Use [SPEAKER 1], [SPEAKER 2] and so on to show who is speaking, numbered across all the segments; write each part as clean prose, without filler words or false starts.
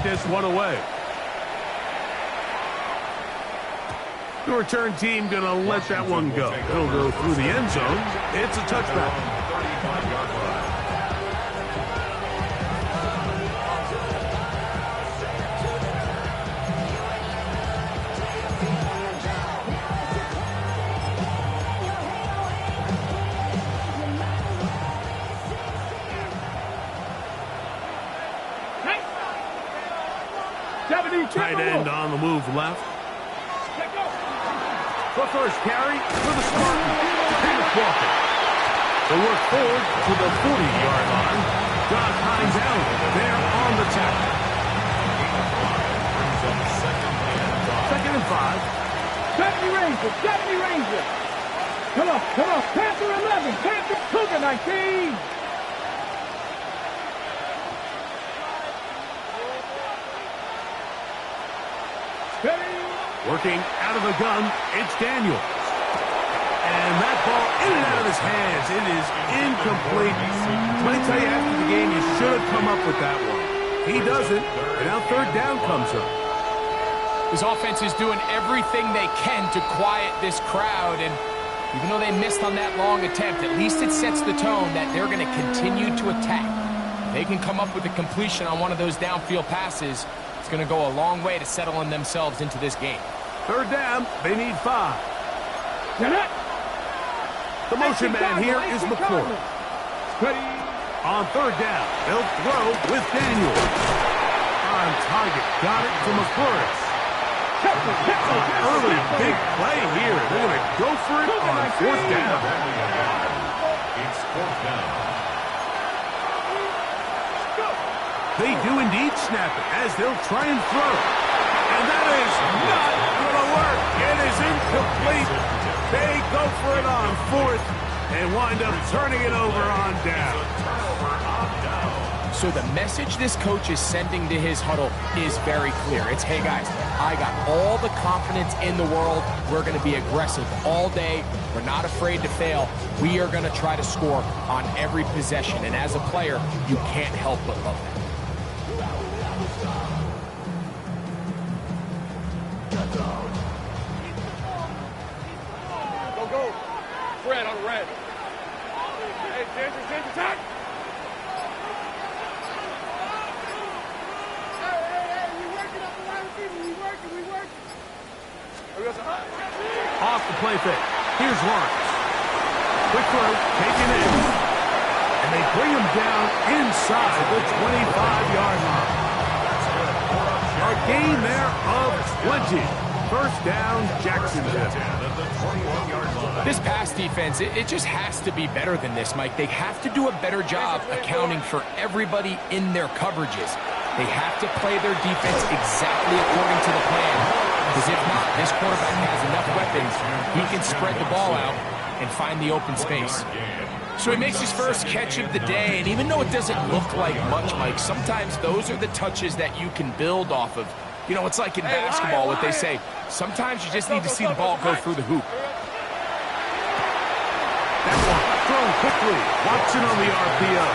[SPEAKER 1] this one away. The return team going to let that one go. It'll go through the end zone. It's a touchback. Tight end on the move left. The first carry for the Spartans. Kenneth Walker. They work forward to the 40-yard line. John Hines out there on the tackle. 2nd and 5.
[SPEAKER 2] Deputy Ranger, Deputy Ranger. Come on. Panther 11, Panther Cougar 19.
[SPEAKER 1] Working out of the gun, it's Daniels. And that ball in and out of his hands. It is incomplete. Let me tell you, after the game, you should have come up with that one. He doesn't, and now 3rd down comes up.
[SPEAKER 3] His offense is doing everything they can to quiet this crowd, and even though they missed on that long attempt, at least it sets the tone that they're going to continue to attack. They can come up with a completion on one of those downfield passes. It's going to go a long way to settling themselves into this game.
[SPEAKER 1] 3rd down, they need 5. The motion man here is McCord. On 3rd down, they'll throw with Daniels. On target, got it to McCord. Early big play here. They're going to go for it on 4th down.
[SPEAKER 4] It's 4th down.
[SPEAKER 1] They do indeed snap it as they'll try and throw. And that is not going to work. It is incomplete. They go for it on 4th and wind up turning it over on down.
[SPEAKER 3] So the message this coach is sending to his huddle is very clear. It's, hey guys, I got all the confidence in the world. We're going to be aggressive all day. We're not afraid to fail. We are going to try to score on every possession. And as a player, you can't help but love that.
[SPEAKER 2] Go. Red on red. Hey, Ginger, attack! Hey, we working up the wide receiver. We working.
[SPEAKER 1] Off the play fake. Here's Lawrence. Quick throw, taken in. And they bring him down inside the 25-yard line. A gain there of 20. 1st down, Jacksonville.
[SPEAKER 3] This pass defense, it just has to be better than this, Mike. They have to do a better job accounting for everybody in their coverages. They have to play their defense exactly according to the plan. Because if not, this quarterback has enough weapons. He can spread the ball out and find the open space. So he makes his first catch of the day, and even though it doesn't look like much, Mike, sometimes those are the touches that you can build off of. You know, it's like in basketball, what they say, sometimes you just need to see the ball go through the hoop.
[SPEAKER 1] That one thrown quickly. Watson on the RPO.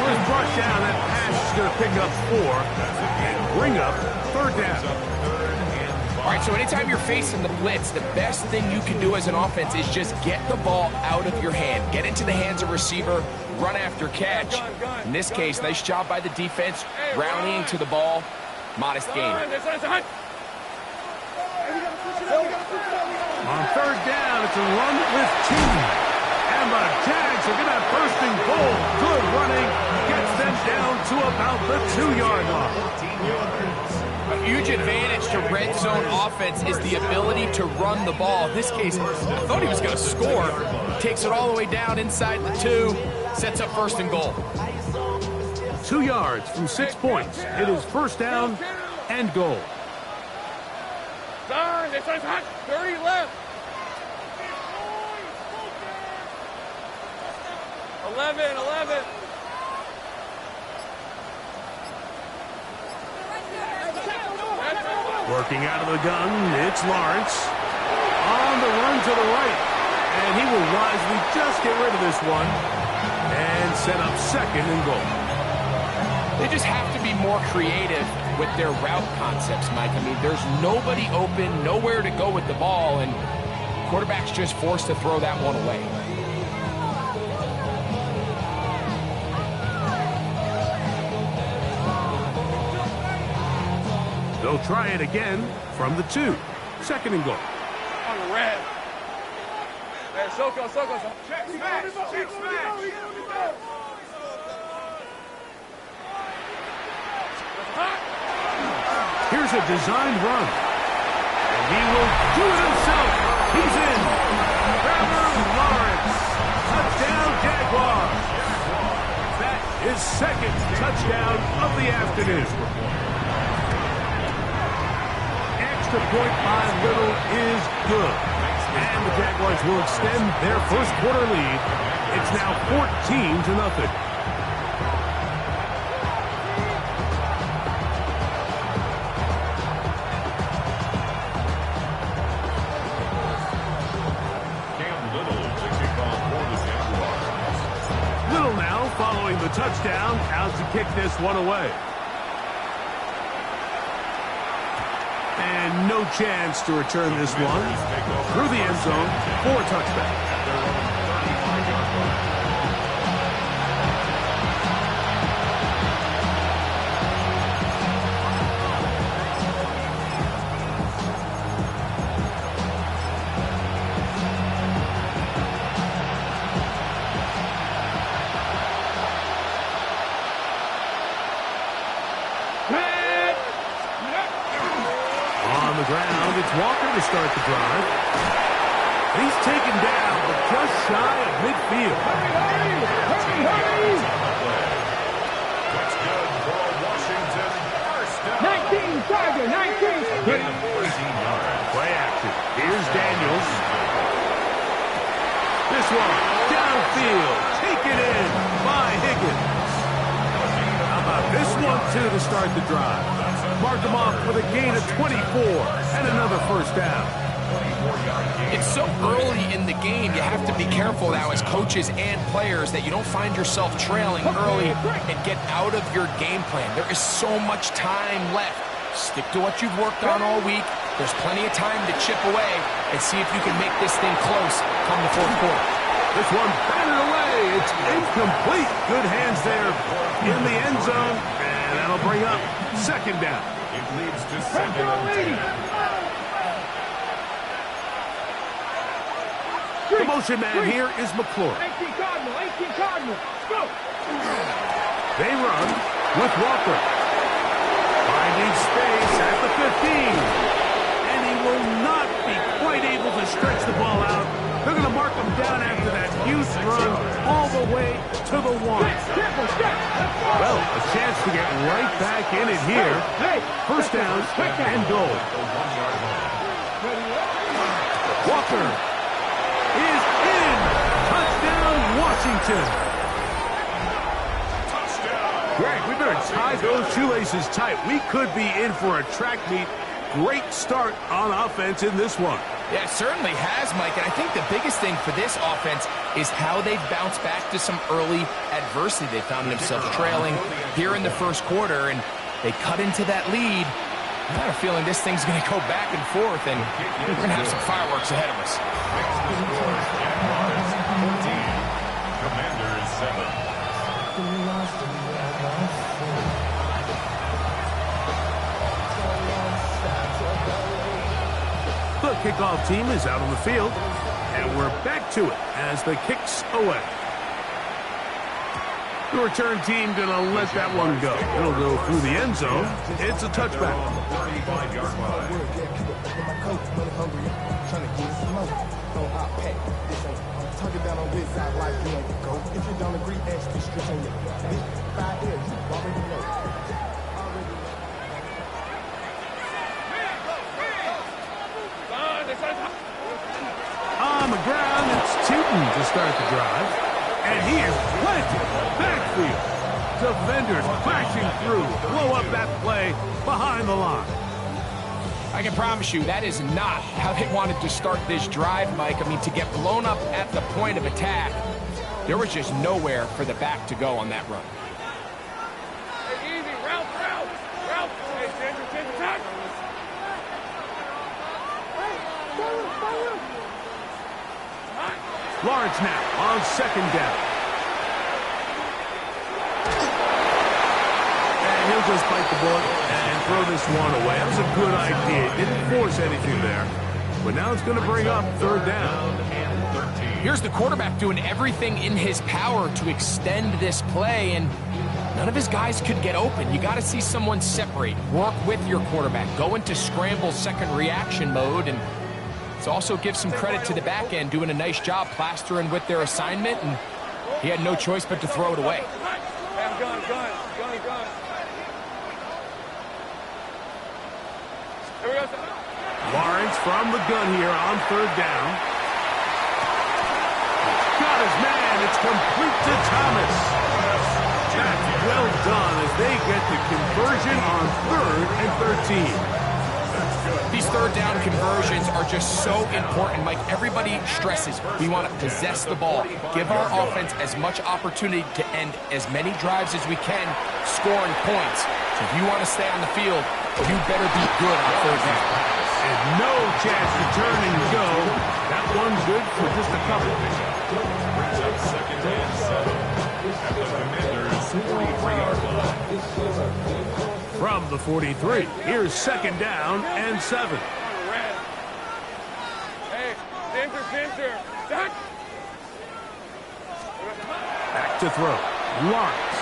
[SPEAKER 1] So he's brought down. That pass is going to pick up 4 and bring up 3rd down.
[SPEAKER 3] All right, so anytime you're facing the blitz, the best thing you can do as an offense is just get the ball out of your hand. Get into the hands of receiver, run after catch. In this case, nice job by the defense, rallying to the ball. Modest gain.
[SPEAKER 1] On 3rd down, it's a run with 2. And the Jags are going to have 1st and goal. Good running. Gets them down to about the 2-yard line.
[SPEAKER 3] A huge advantage to red zone offense is the ability to run the ball. In this case, I thought he was going to score. Takes it all the way down inside the 2. Sets up 1st and goal.
[SPEAKER 1] 2 yards from 6 points. It is 1st down and goal.
[SPEAKER 2] 30 left. 11.
[SPEAKER 1] Working out of the gun, it's Lawrence. On the run to the right. And he will wisely just get rid of this one and set up 2nd and goal.
[SPEAKER 3] They just have to be more creative with their route concepts, Mike. I mean, there's nobody open, nowhere to go with the ball, and quarterback's just forced to throw that one away.
[SPEAKER 1] They'll try it again from the 2. Second and goal.
[SPEAKER 2] On the red. Hey, Soko. Check smash.
[SPEAKER 1] Here's a designed run. And he will do it himself. He's in. Trevor Lawrence. Touchdown, Jaguars. That is second touchdown of the afternoon. Extra point by Little is good. And the Jaguars will extend their first quarter lead. It's now 14-0. Little now following the touchdown, out to kick this one away. And no chance to return this one through the end zone for a touchback. Ground, it's Walker to start the drive. He's taken down, but just shy of midfield.
[SPEAKER 2] Hurry!
[SPEAKER 4] That's good for Washington. First down.
[SPEAKER 2] 19, Tiger, 19.
[SPEAKER 4] Gain of 14 yards.
[SPEAKER 1] Play action. Here's Daniels. This one, downfield, taken in by Higgins. How about this one, too, to start the drive? Mark him off with a gain of 24 and another first down.
[SPEAKER 3] It's so early in the game, you have to be careful now as coaches and players that you don't find yourself trailing early and get out of your game plan. There is so much time left. Stick to what you've worked on all week. There's plenty of time to chip away and see if you can make this thing close come the fourth quarter.
[SPEAKER 1] This one batted away. It's incomplete. Good hands there in the end zone. And that'll bring up second down.
[SPEAKER 4] It leads to 2nd and 10.
[SPEAKER 1] The motion man here is McClure.
[SPEAKER 2] 18 Cardinal. Go.
[SPEAKER 1] They run with Walker. Finding space at the 15. And he will not be quite able to stretch the ball out. They're going to mark him down after that huge run all the way to the 1. Well, a chance to get right back in it here. First down and goal. Walker is in. Touchdown, Washington. Greg, we better tie those shoelaces tight. We could be in for a track meet. Great start on offense in this one.
[SPEAKER 3] Yeah, it certainly has, Mike, and I think the biggest thing for this offense is how they've bounced back to some early adversity. They found themselves trailing here in the first quarter, and they cut into that lead. I have a feeling this thing's going to go back and forth, and we're going to have some fireworks ahead of us.
[SPEAKER 4] Commanders 7.
[SPEAKER 1] The kickoff team is out on the field, and we're back to it as the kick's away. The return team going to let that one go. It'll go through the end zone. It's a touchback.
[SPEAKER 4] 35-yard line.
[SPEAKER 1] On the ground, it's Tootin to start the drive. And he is planted backfield. Defenders crashing through. Blow up that play behind the line.
[SPEAKER 3] I can promise you that is not how they wanted to start this drive, Mike. I mean, to get blown up at the point of attack, there was just nowhere for the back to go on that run.
[SPEAKER 2] Hey,
[SPEAKER 1] Lawrence now on second down. And he'll just bite the bullet and throw this one away. That was a good idea. Didn't force anything there. But now it's going to bring up third down.
[SPEAKER 3] Here's the quarterback doing everything in his power to extend this play, and none of his guys could get open. You got to see someone separate, work with your quarterback, go into scramble second reaction mode, and it's also give some credit to the back end doing a nice job plastering with their assignment, and he had no choice but to throw it away.
[SPEAKER 2] Gun. Here we go.
[SPEAKER 1] Lawrence from the gun here on third down. Got his man. It's complete to Thomas. That's well done as they get the conversion on 3rd and 13.
[SPEAKER 3] These third down conversions are just so important, Mike. Everybody stresses we want to possess the ball, give our offense as much opportunity to end as many drives as we can, scoring points. So if you want to stay on the field, you better be good on third down.
[SPEAKER 1] And no chance to turn and go. That one's good for just a couple.
[SPEAKER 4] Brings up second and 7 at the Commanders' 43-yard line.
[SPEAKER 1] From the 43, here's second down and 7.
[SPEAKER 2] Hey, center.
[SPEAKER 1] Back to throw. Lawrence.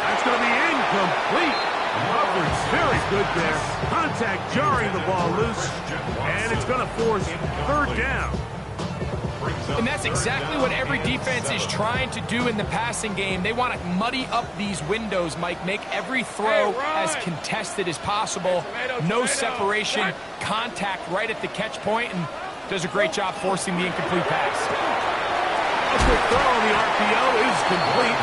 [SPEAKER 1] That's going to be incomplete. Coverage very good there. Contact jarring the ball loose. And it's going to force third down.
[SPEAKER 3] And that's exactly what every defense is trying to do in the passing game. They want to muddy up these windows, Mike, make every throw as contested as possible. No separation, contact right at the catch point, and does a great job forcing the incomplete pass.
[SPEAKER 1] A quick throw on the RPO is complete.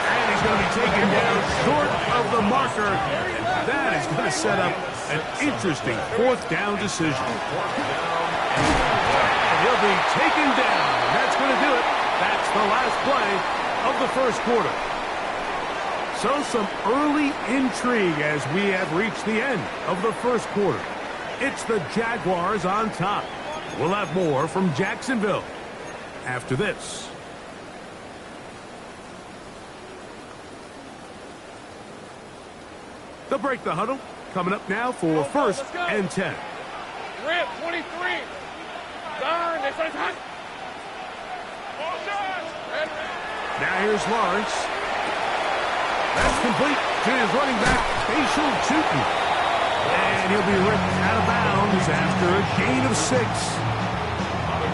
[SPEAKER 1] And he's going to be taken down short of the marker. And that is going to set up an interesting fourth down decision. And he'll be taken down. And that's going to do it. That's the last play of the first quarter. So some early intrigue as we have reached the end of the first quarter. It's the Jaguars on top. We'll have more from Jacksonville after this. They'll break the huddle. Coming up now for first and 10.
[SPEAKER 2] Rip, 23. Darn, this one's hot.
[SPEAKER 1] Now here's Lawrence. That's complete to his running back, Facial Tootin. And he'll be ripped out of bounds after a gain of 6.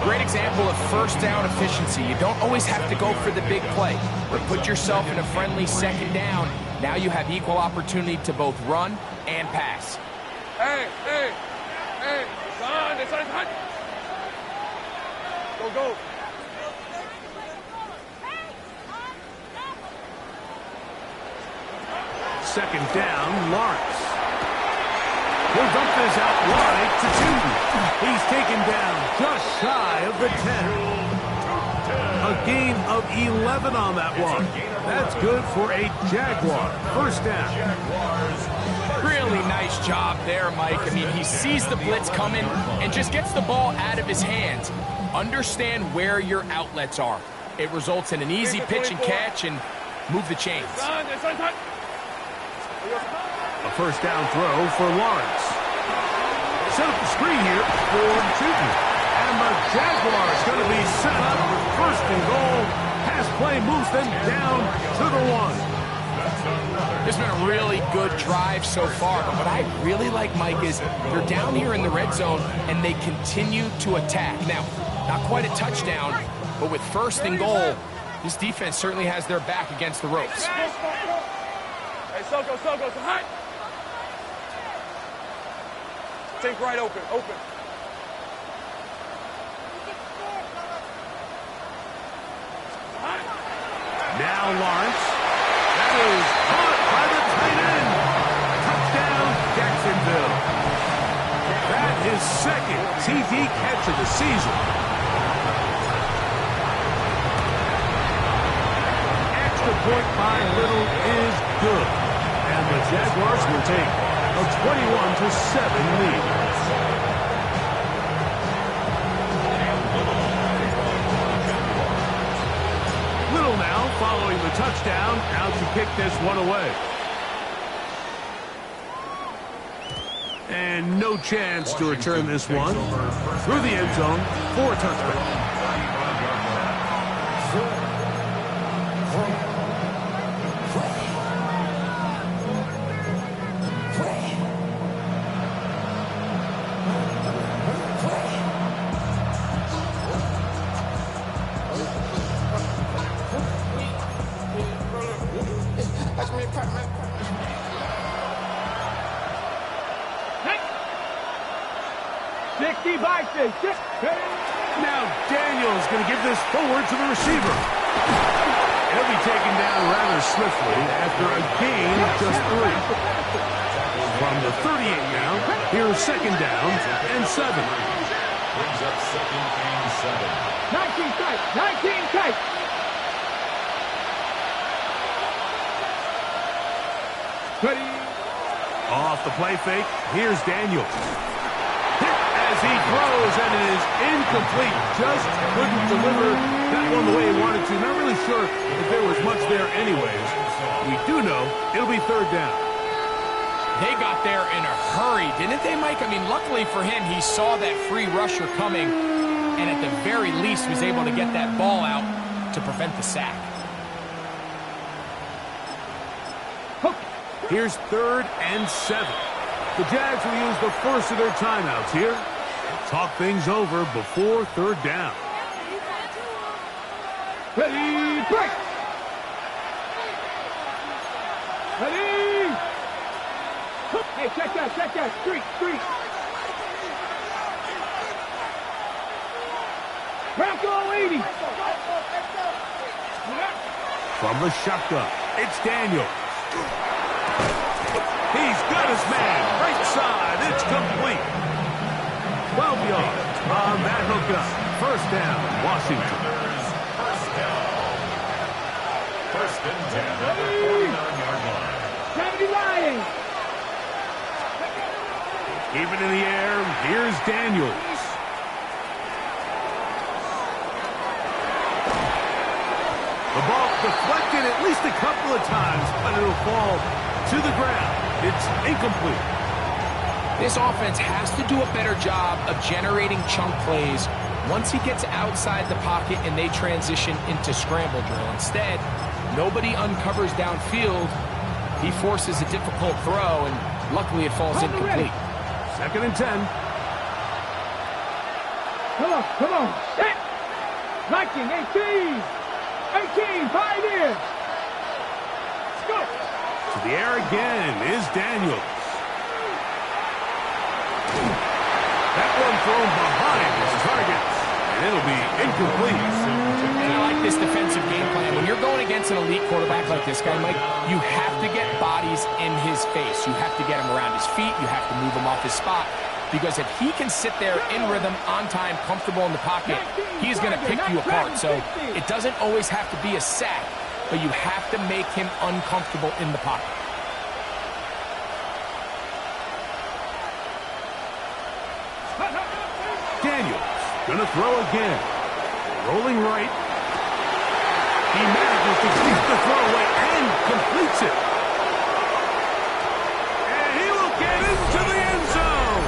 [SPEAKER 3] Great example of first down efficiency. You don't always have to go for the big play, but put yourself in a friendly second down. Now you have equal opportunity to both run and pass.
[SPEAKER 2] Hey. Darn, this one's hot. Go.
[SPEAKER 1] Second down, Lawrence. He'll dump this out wide to Tootin. He's taken down just shy of the 10. A gain of 11 on that one. That's good for a Jaguar. First down.
[SPEAKER 3] Really nice job there, Mike. I mean, he sees the blitz coming and just gets the ball out of his hands. Understand where your outlets are. It results in an easy pitch and catch and move the chains.
[SPEAKER 1] A first down throw for Lawrence. Set up the screen here for Tootin. And the Jaguars going to be set up. First and goal. Pass play moves them down to the 1.
[SPEAKER 3] This has been a really good drive so far, but what I really like, Mike, is they're down here in the red zone and they continue to attack. Now, not quite a touchdown, but with first and goal, this defense certainly has their back against the ropes.
[SPEAKER 2] Hey, Soko, hot. Think right open.
[SPEAKER 1] Now Lawrence. That is caught by the tight end. Touchdown, Jacksonville. That is second TD catch of the season. Extra point by Little is good. And the Jaguars will take a 21-7 lead. touchdown out to kick this one away. And no chance to return this one through the end zone for a touchback. Now Daniel's going to give this forward to the receiver. He'll be taken down rather swiftly after a gain of just 3. From the 38 now, here's second down and 7.
[SPEAKER 4] Brings up second and 7.
[SPEAKER 2] 19 tight, 19 tight. Ready.
[SPEAKER 1] Off the play fake, here's Daniel. As he throws, and it is incomplete. Just couldn't deliver that one the way he wanted to. Not really sure if there was much there anyways. We do know it'll be third down.
[SPEAKER 3] They got there in a hurry, didn't they, Mike? I mean, luckily for him, he saw that free rusher coming, and at the very least was able to get that ball out to prevent the sack.
[SPEAKER 1] Here's third and 7. The Jags will use the first of their timeouts here. Talk things over before third down.
[SPEAKER 2] Ready, break! Ready! Hey, check that, street! Bronco 80!
[SPEAKER 1] From the shotgun, it's Daniel. He's got his man, right side, it's complete. 12 yards on that hookup. First down, Washington.
[SPEAKER 4] First and 10 at the 49-yard line.
[SPEAKER 2] 70 Lions!
[SPEAKER 1] Keep it in the air, here's Daniels. The ball deflected at least a couple of times, but it'll fall to the ground. It's incomplete.
[SPEAKER 3] This offense has to do a better job of generating chunk plays once he gets outside the pocket and they transition into scramble drill. Instead, nobody uncovers downfield. He forces a difficult throw, and luckily it falls incomplete.
[SPEAKER 1] Second and 10.
[SPEAKER 2] Come on, set! Viking, 18, Pioneers! Let's go!
[SPEAKER 1] To the air again is Daniels. That one thrown behind his targets, and it'll be incomplete.
[SPEAKER 3] And I like this defensive game plan. When you're going against an elite quarterback like this guy, Mike, you have to get bodies in his face. You have to get him around his feet. You have to move him off his spot. Because if he can sit there in rhythm, on time, comfortable in the pocket, he's going to pick you apart. So it doesn't always have to be a sack, but you have to make him uncomfortable in the pocket.
[SPEAKER 1] Daniels gonna throw again. Rolling right. He manages to keep the throw away and completes it. And he will get into the end zone.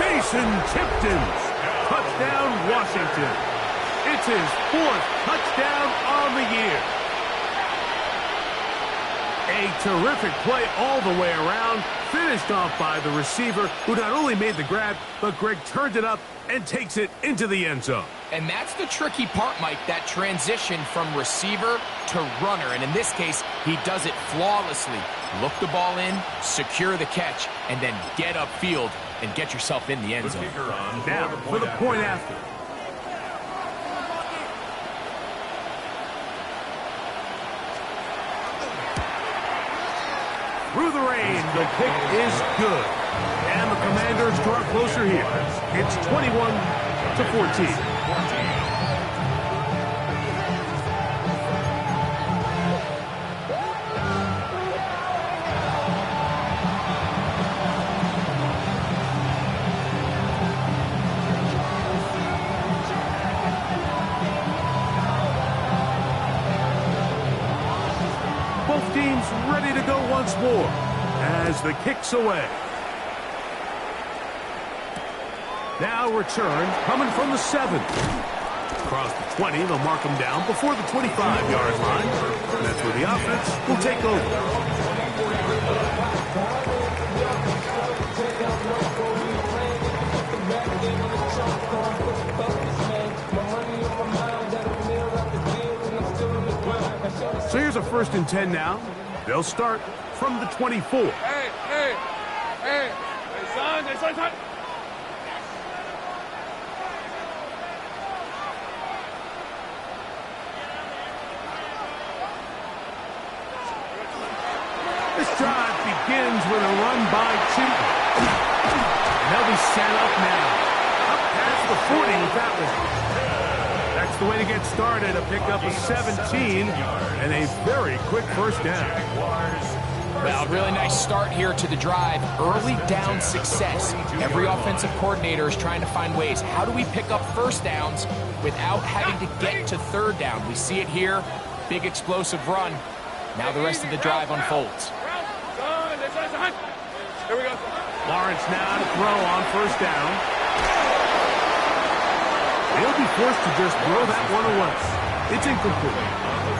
[SPEAKER 1] Mason Tipton's touchdown, Washington. It's his 4th touchdown on the year. A terrific play all the way around, finished off by the receiver, who not only made the grab, but Greg turned it up and takes it into the end zone.
[SPEAKER 3] And that's the tricky part, Mike, that transition from receiver to runner. And in this case, he does it flawlessly. Look the ball in, secure the catch, and then get upfield and get yourself in the end zone.
[SPEAKER 1] Now, for the point after. Through the rain, the kick is good. And the Commanders draw closer here. It's 21-14. play to go once more as the kick's away. Now return coming from the 7. Across the 20, they'll mark them down before the 25-yard line. And that's where the offense will take over. So here's a 1st and 10 now. They'll start from the 24.
[SPEAKER 2] Hey, son.
[SPEAKER 1] This drive begins with a run by Chilton. And they'll be set up now. Up past the 40 with that one. That's the way to get started. A pickup of 17 and a very quick 1st down.
[SPEAKER 3] Well, really nice start here to the drive. Early down success. Every offensive coordinator is trying to find ways. How do we pick up 1st downs without having to get to 3rd down? We see it here. Big explosive run. Now the rest of the drive unfolds.
[SPEAKER 2] Here we go.
[SPEAKER 1] Lawrence now to throw on 1st down. He'll be forced to just throw that one away. It's incomplete.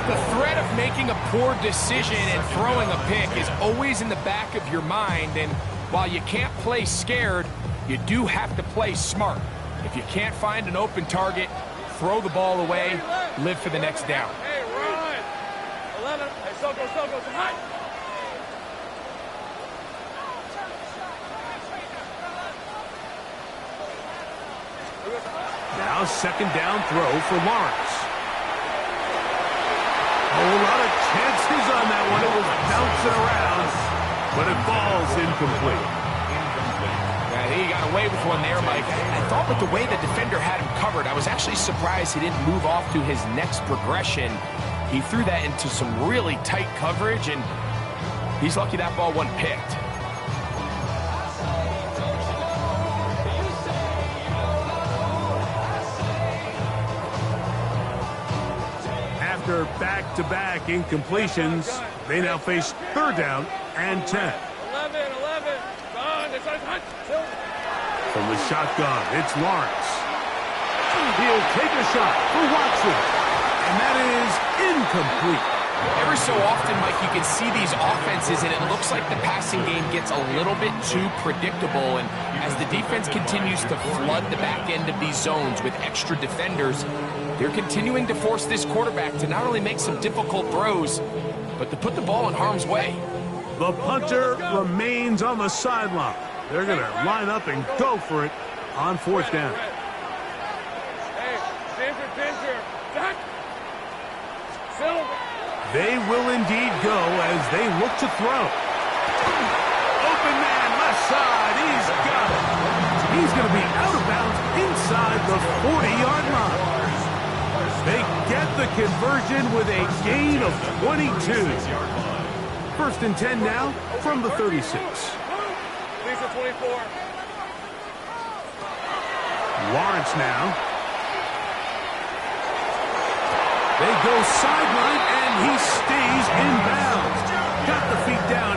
[SPEAKER 3] The threat of making a poor decision and throwing a pick is always in the back of your mind, and while you can't play scared, you do have to play smart. If you can't find an open target, throw the ball away, live for the next down.
[SPEAKER 2] Hey, run. 11. Hey, so go. Hot.
[SPEAKER 1] Now 2nd down throw for Lawrence. A lot of chances on that one. It was bouncing around, but it falls incomplete.
[SPEAKER 3] Yeah, he got away with one there, Mike. I thought with the way the defender had him covered, I was actually surprised he didn't move off to his next progression. He threw that into some really tight coverage, and he's lucky that ball wasn't picked.
[SPEAKER 1] After back-to-back incompletions, they now face 3rd down and 10.
[SPEAKER 2] 11.
[SPEAKER 1] From the shotgun, it's Lawrence. He'll take a shot for Watson, and that is incomplete.
[SPEAKER 3] Every so often, Mike, you can see these offenses, and it looks like the passing game gets a little bit too predictable. And as the defense continues to flood the back end of these zones with extra defenders, they're continuing to force this quarterback to not only make some difficult throws, but to put the ball in harm's way.
[SPEAKER 1] The punter remains on the sideline. They're going to line up and go for it on 4th down.
[SPEAKER 2] Hey, Ginger.
[SPEAKER 1] They will indeed go as they look to throw. Open man, left side. He's got it. He's going to be out of bounds inside the 40-yard line. They get the conversion with a gain of 22. 1st and 10 now from the 36.
[SPEAKER 2] Lisa 24.
[SPEAKER 1] Lawrence now. They go sideline, and he stays in bounds. Got the feet down.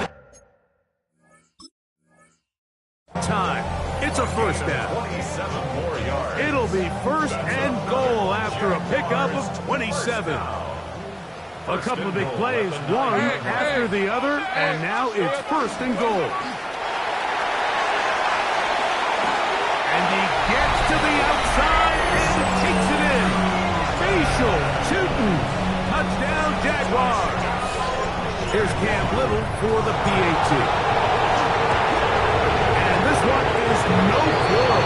[SPEAKER 1] Time. It's a 1st down. It'll be 1st and goal after a pickup of 27. A couple of big plays, one after the other, and now it's 1st and goal. And he gets to the outside and takes it in. Facial shooting. Touchdown, Jaguars. Here's Cam Little for the PAT. And this one is no good.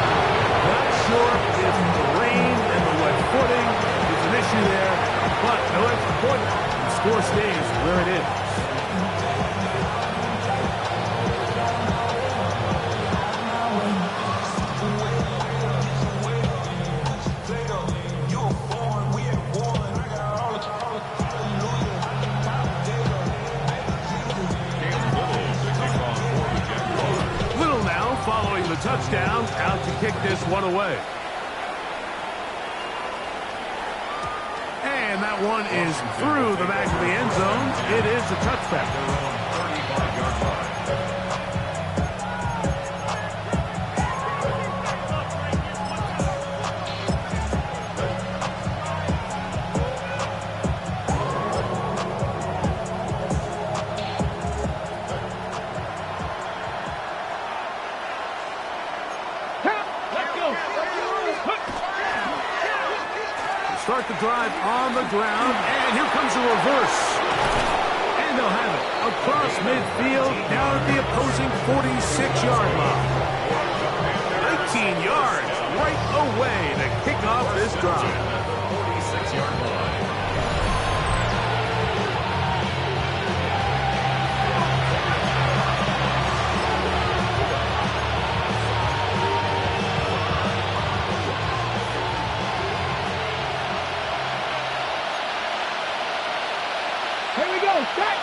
[SPEAKER 1] Not sure if the rain and the wet footing is an issue there, but no extra point. The score stays where it is. Following the touchdown, out to kick this one away. And that one is through the back of the end zone. It is a touchback. start the drive on the ground, and here comes a reverse. And they'll have it across midfield, down at the opposing 46-yard line. 19 yards right away to kick off this drive.
[SPEAKER 5] 46-yard line.
[SPEAKER 2] Here we go. Set.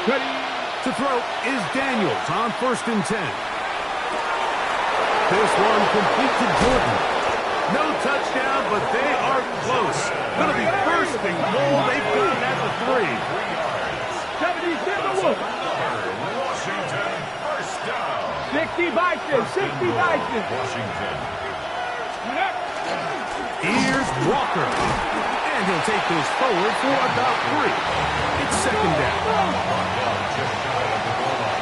[SPEAKER 1] Ready to throw is Daniels on 1st and 10. This one complete to Jordan. No touchdown, but they are close. Going to be 1st and goal. They've got it at the 3.
[SPEAKER 2] 77 Wolf.
[SPEAKER 5] Washington, first down.
[SPEAKER 2] 60 Bison. 60 Bison.
[SPEAKER 5] Washington.
[SPEAKER 1] Here's Walker. And he'll take this forward for about 3. It's 2nd down.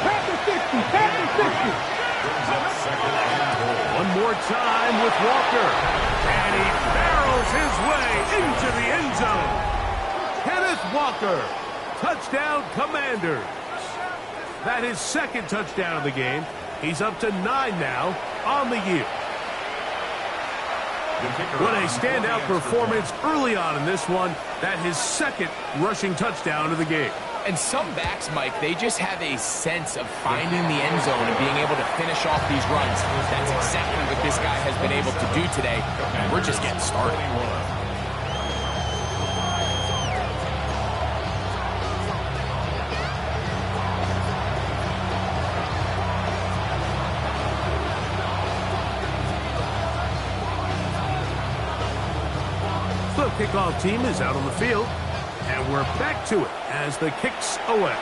[SPEAKER 2] Panther 60. Panther 60.
[SPEAKER 1] One more time with Walker. And he barrels his way into the end zone. Kenneth Walker. Touchdown, Commanders. That is 2nd touchdown of the game. He's up to 9 now on the year. What a standout performance early on in this one. That his 2nd rushing touchdown of the game.
[SPEAKER 3] And some backs, Mike, they just have a sense of finding the end zone and being able to finish off these runs. That's exactly what this guy has been able to do today. And we're just getting started.
[SPEAKER 1] The kickoff team is out on the field, and we're back to it as the kick's away.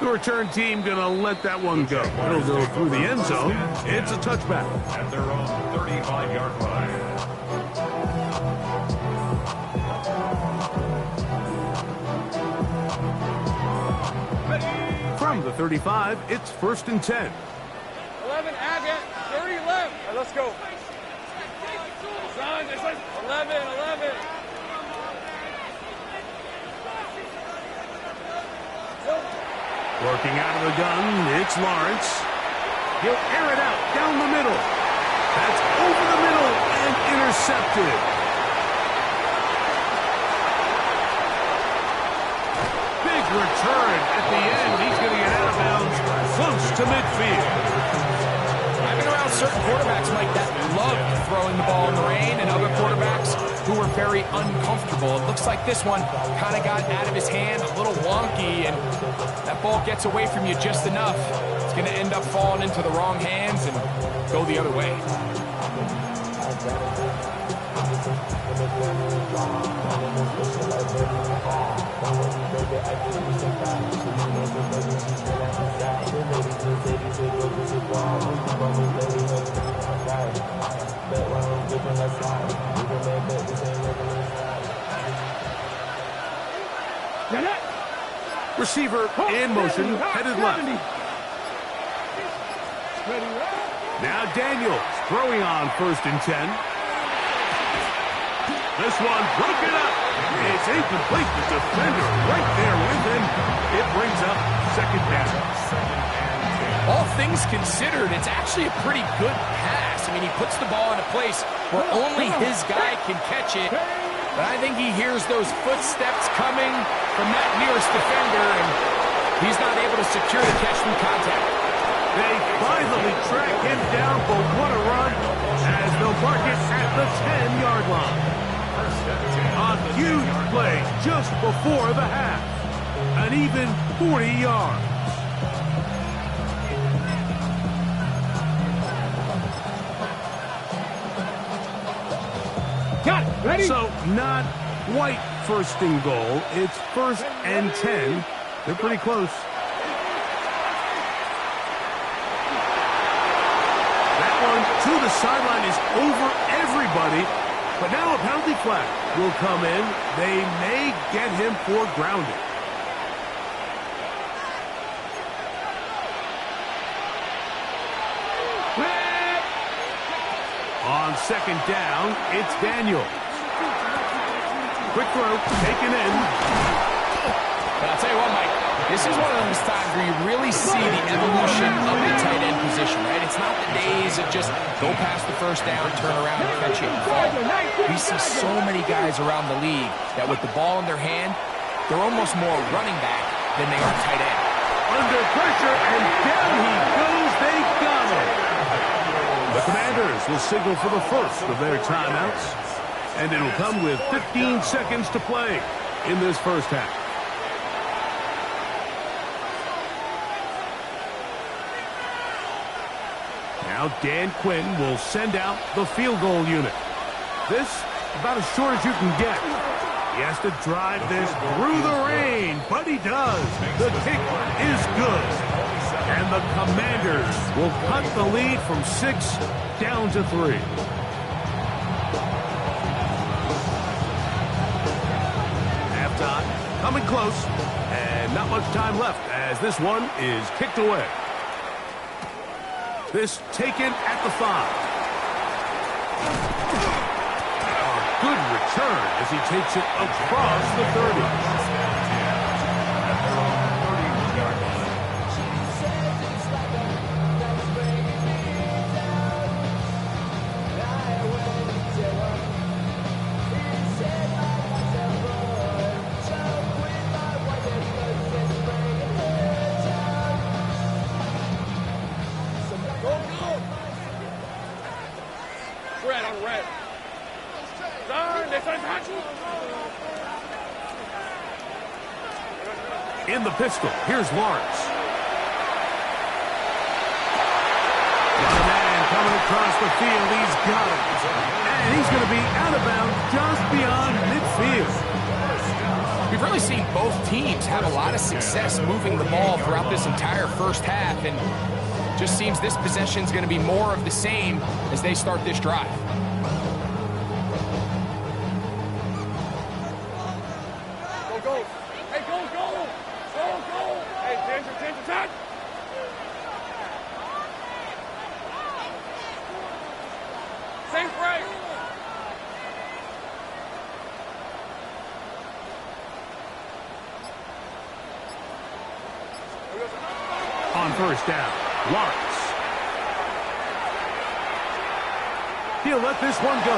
[SPEAKER 1] The return team going to let that one go. It'll go through the end zone. It's a touchback.
[SPEAKER 5] At their own 35-yard line.
[SPEAKER 1] From the 35, it's 1st and 10.
[SPEAKER 6] 11, Agate, 30 left. All right, let's go. Son, it's like 11.
[SPEAKER 1] Working out of the gun, it's Lawrence. He'll air it out down the middle. That's over the middle and intercepted. Big return at the end. He's going to get out of bounds close to midfield.
[SPEAKER 3] I've been around certain quarterbacks, Mike, that love throwing the ball in the rain, and other quarterbacks who were very uncomfortable. It looks like this one kind of got out of his hand, a little wonky, and that ball gets away from you just enough. It's going to end up falling into the wrong hands and go the other way.
[SPEAKER 1] Receiver in motion, headed left. Now Daniels throwing on 1st and 10. This one broken up. It's incomplete. The defender right there with him. It brings up 2nd down.
[SPEAKER 3] All things considered, it's actually a pretty good pass. I mean, he puts the ball in a place where only his guy can catch it. But I think he hears those footsteps coming from that nearest defender, and he's not able to secure the catch through contact.
[SPEAKER 1] They finally track him down, but what a run as they'll mark it at the 10-yard line. A huge play just before the half. An even 40 yards.
[SPEAKER 2] Got it. Ready?
[SPEAKER 1] So not quite 1st and goal. It's 1st and 10. They're pretty close. That one to the sideline is over everybody. But now a penalty flag will come in. They may get him for grounding. On second down, it's Daniel. Quick throw, taken in.
[SPEAKER 3] But I'll tell you what, Mike, this is one of those times where you really see the evolution of the tight end position, right? It's not the days of just go past the first down, turn around, and catch it and fall. We see so many guys around the league that with the ball in their hand, they're almost more running back than they are tight end.
[SPEAKER 1] Under pressure, and down he goes. They got him. The Commanders will signal for the first of their timeouts, and it'll come with 15 seconds to play in this first half. Now Dan Quinn will send out the field goal unit. This about as short as you can get. He has to drive this through the rain, but he does. The kick is good. And the Commanders will cut the lead from 6 down to 3. Halftime coming close, and not much time left as this one is kicked away. This taken at the 5. Good return as he takes it across the 30.
[SPEAKER 6] Red on red.
[SPEAKER 1] In the pistol, here's Lawrence. Got a man coming across the field. He's got it. And he's going to be out of bounds just beyond midfield.
[SPEAKER 3] We've really seen both teams have a lot of success moving the ball throughout this entire first half, and just seems this possession is going to be more of the same as they start this drive.
[SPEAKER 1] On first down, Lawrence. He'll let this one go.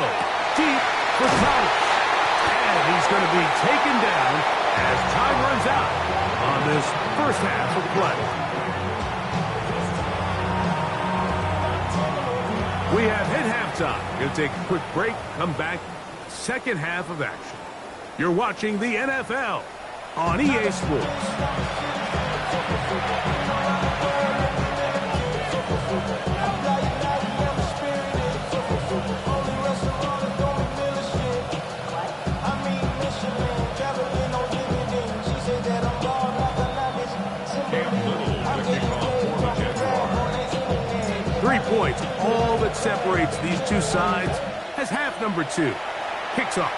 [SPEAKER 1] Deep for Thomas. And he's going to be taken down as time runs out on this first half of play. We have hit halftime. Going to take a quick break, come back, second half of action. You're watching the NFL on EA Sports. Points, all that separates these two sides as half number 2 kicks off.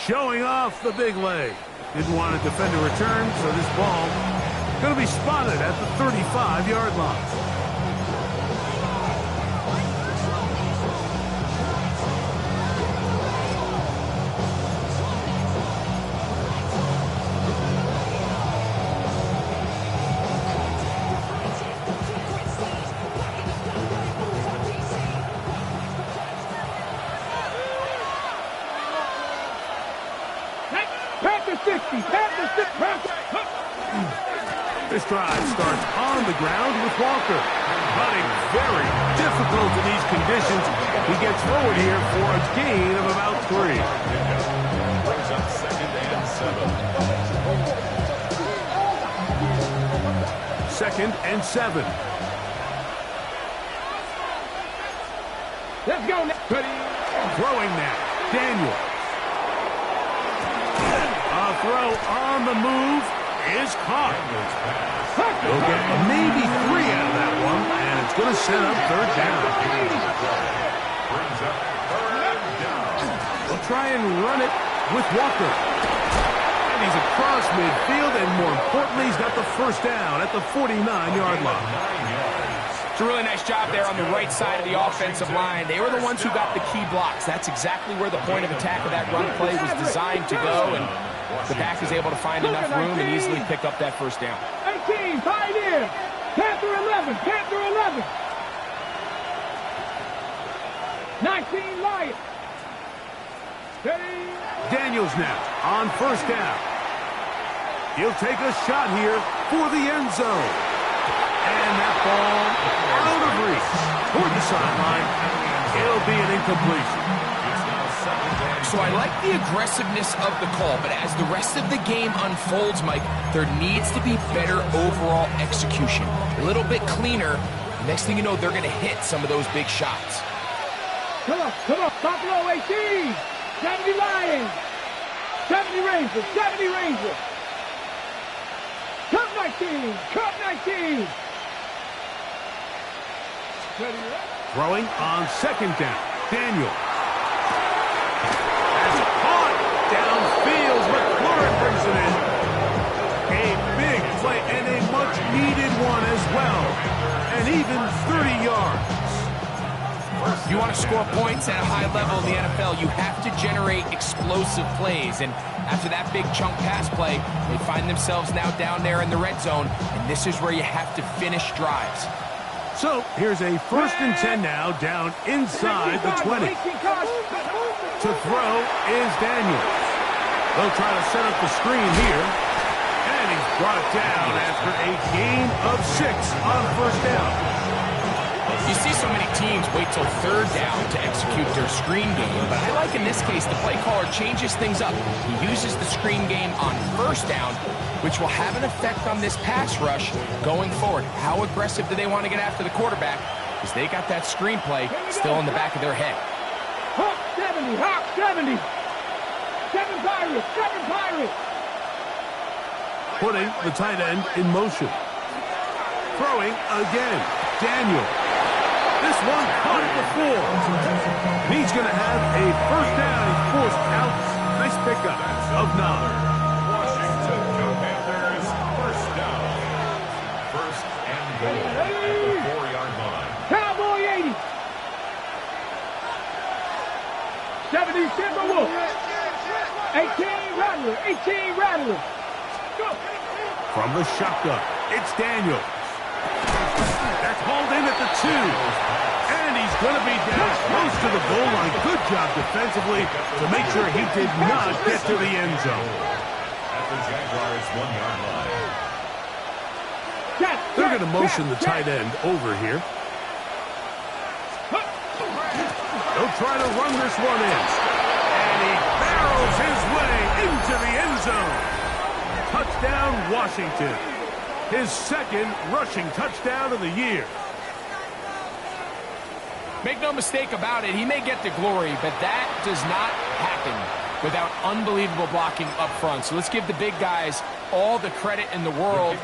[SPEAKER 1] Showing off the big leg. Didn't want to defend a return, so this ball going to be spotted at the 35-yard line. This drive starts on the ground with Walker. Running very difficult in these conditions. He gets forward here for a gain of about 3.
[SPEAKER 5] Brings up 2nd and 7.
[SPEAKER 1] 2nd and 7.
[SPEAKER 2] Let's go now.
[SPEAKER 1] Throwing now. Daniel. A throw on the move is caught. They'll get maybe 3 out of that one, and it's going to set up 3rd down. They'll try and run it with Walker. And he's across midfield, and more importantly, he's got the first down at the 49-yard line.
[SPEAKER 3] It's a really nice job there on the right side of the offensive line. They were the ones who got the key blocks. That's exactly where the point of attack of that run play was designed to go, and the back is able to find enough room and easily pick up that first down.
[SPEAKER 2] 18, Pioneer. Panther 11, Panther 11. 19, Lions.
[SPEAKER 1] Daniels now on first down. He'll take a shot here for the end zone. And that ball out of reach toward the sideline. It'll be an incompletion.
[SPEAKER 3] So I like the aggressiveness of the call, but as the rest of the game unfolds, Mike, there needs to be better overall execution. A little bit cleaner. Next thing you know, they're going to hit some of those big shots.
[SPEAKER 2] Come on, Buffalo 18, 70 Lions, 70 Rangers, 70 Rangers. Cup 19, Cup 19.
[SPEAKER 1] Throwing on second down. Daniel. That's caught downfield. McLaurin brings it in. A big play and a much-needed one as well. And even 30 yards.
[SPEAKER 3] You want to score points at a high level in the NFL, you have to generate explosive plays. And after that big chunk pass play, they find themselves now down there in the red zone. And this is where you have to finish drives.
[SPEAKER 1] So here's a 1st and 10 now down inside the 20. To throw is Daniels. They'll try to set up the screen here. And he's brought down after a gain of 6 on first down.
[SPEAKER 3] You see so many teams wait till third down to execute their screen game, but I like in this case the play caller changes things up. He uses the screen game on first down, which will have an effect on this pass rush going forward. How aggressive do they want to get after the quarterback? Because they got that screen play still in the back of their head.
[SPEAKER 2] Hawk 70, Hawk 70. 7 Pirates, 7 Pirates.
[SPEAKER 1] Putting the tight end in motion. Throwing again. Daniel. This one caught at the 4. And he's going to have a first down. He's forced out. Nice pickup of 9.
[SPEAKER 5] Washington Commanders first down. First and goal at the 4-yard line.
[SPEAKER 2] Cowboy 80. 70 Timberwolf. 18 Rattler, 18 Rattler. Go.
[SPEAKER 1] From the shotgun, it's Daniel. That's hauled in at the 2. And he's going to be down close to the goal line. Good job defensively to make sure he did not get to the end zone.
[SPEAKER 5] At the Jaguars 1-yard line.
[SPEAKER 1] They're going to motion the tight end over here. They'll try to run this one in. And he barrels his way into the end zone. Touchdown, Washington. His 2nd rushing touchdown of the year.
[SPEAKER 3] Make no mistake about it, he may get to glory, but that does not happen without unbelievable blocking up front. So let's give the big guys all the credit in the world.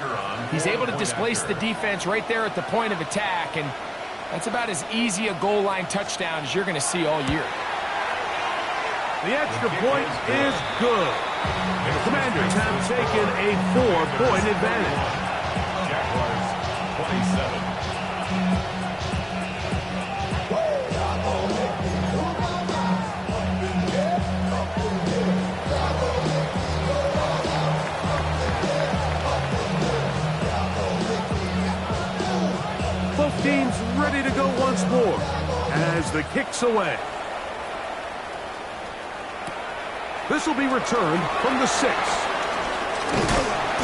[SPEAKER 3] He's able to displace the defense right there at the point of attack, and that's about as easy a goal line touchdown as you're going to see all year.
[SPEAKER 1] The extra point is good. The Commanders have taken a 4-point advantage.
[SPEAKER 5] Jaguars 27.
[SPEAKER 1] Both teams ready to go once more as the kick's away. This will be returned from the 6.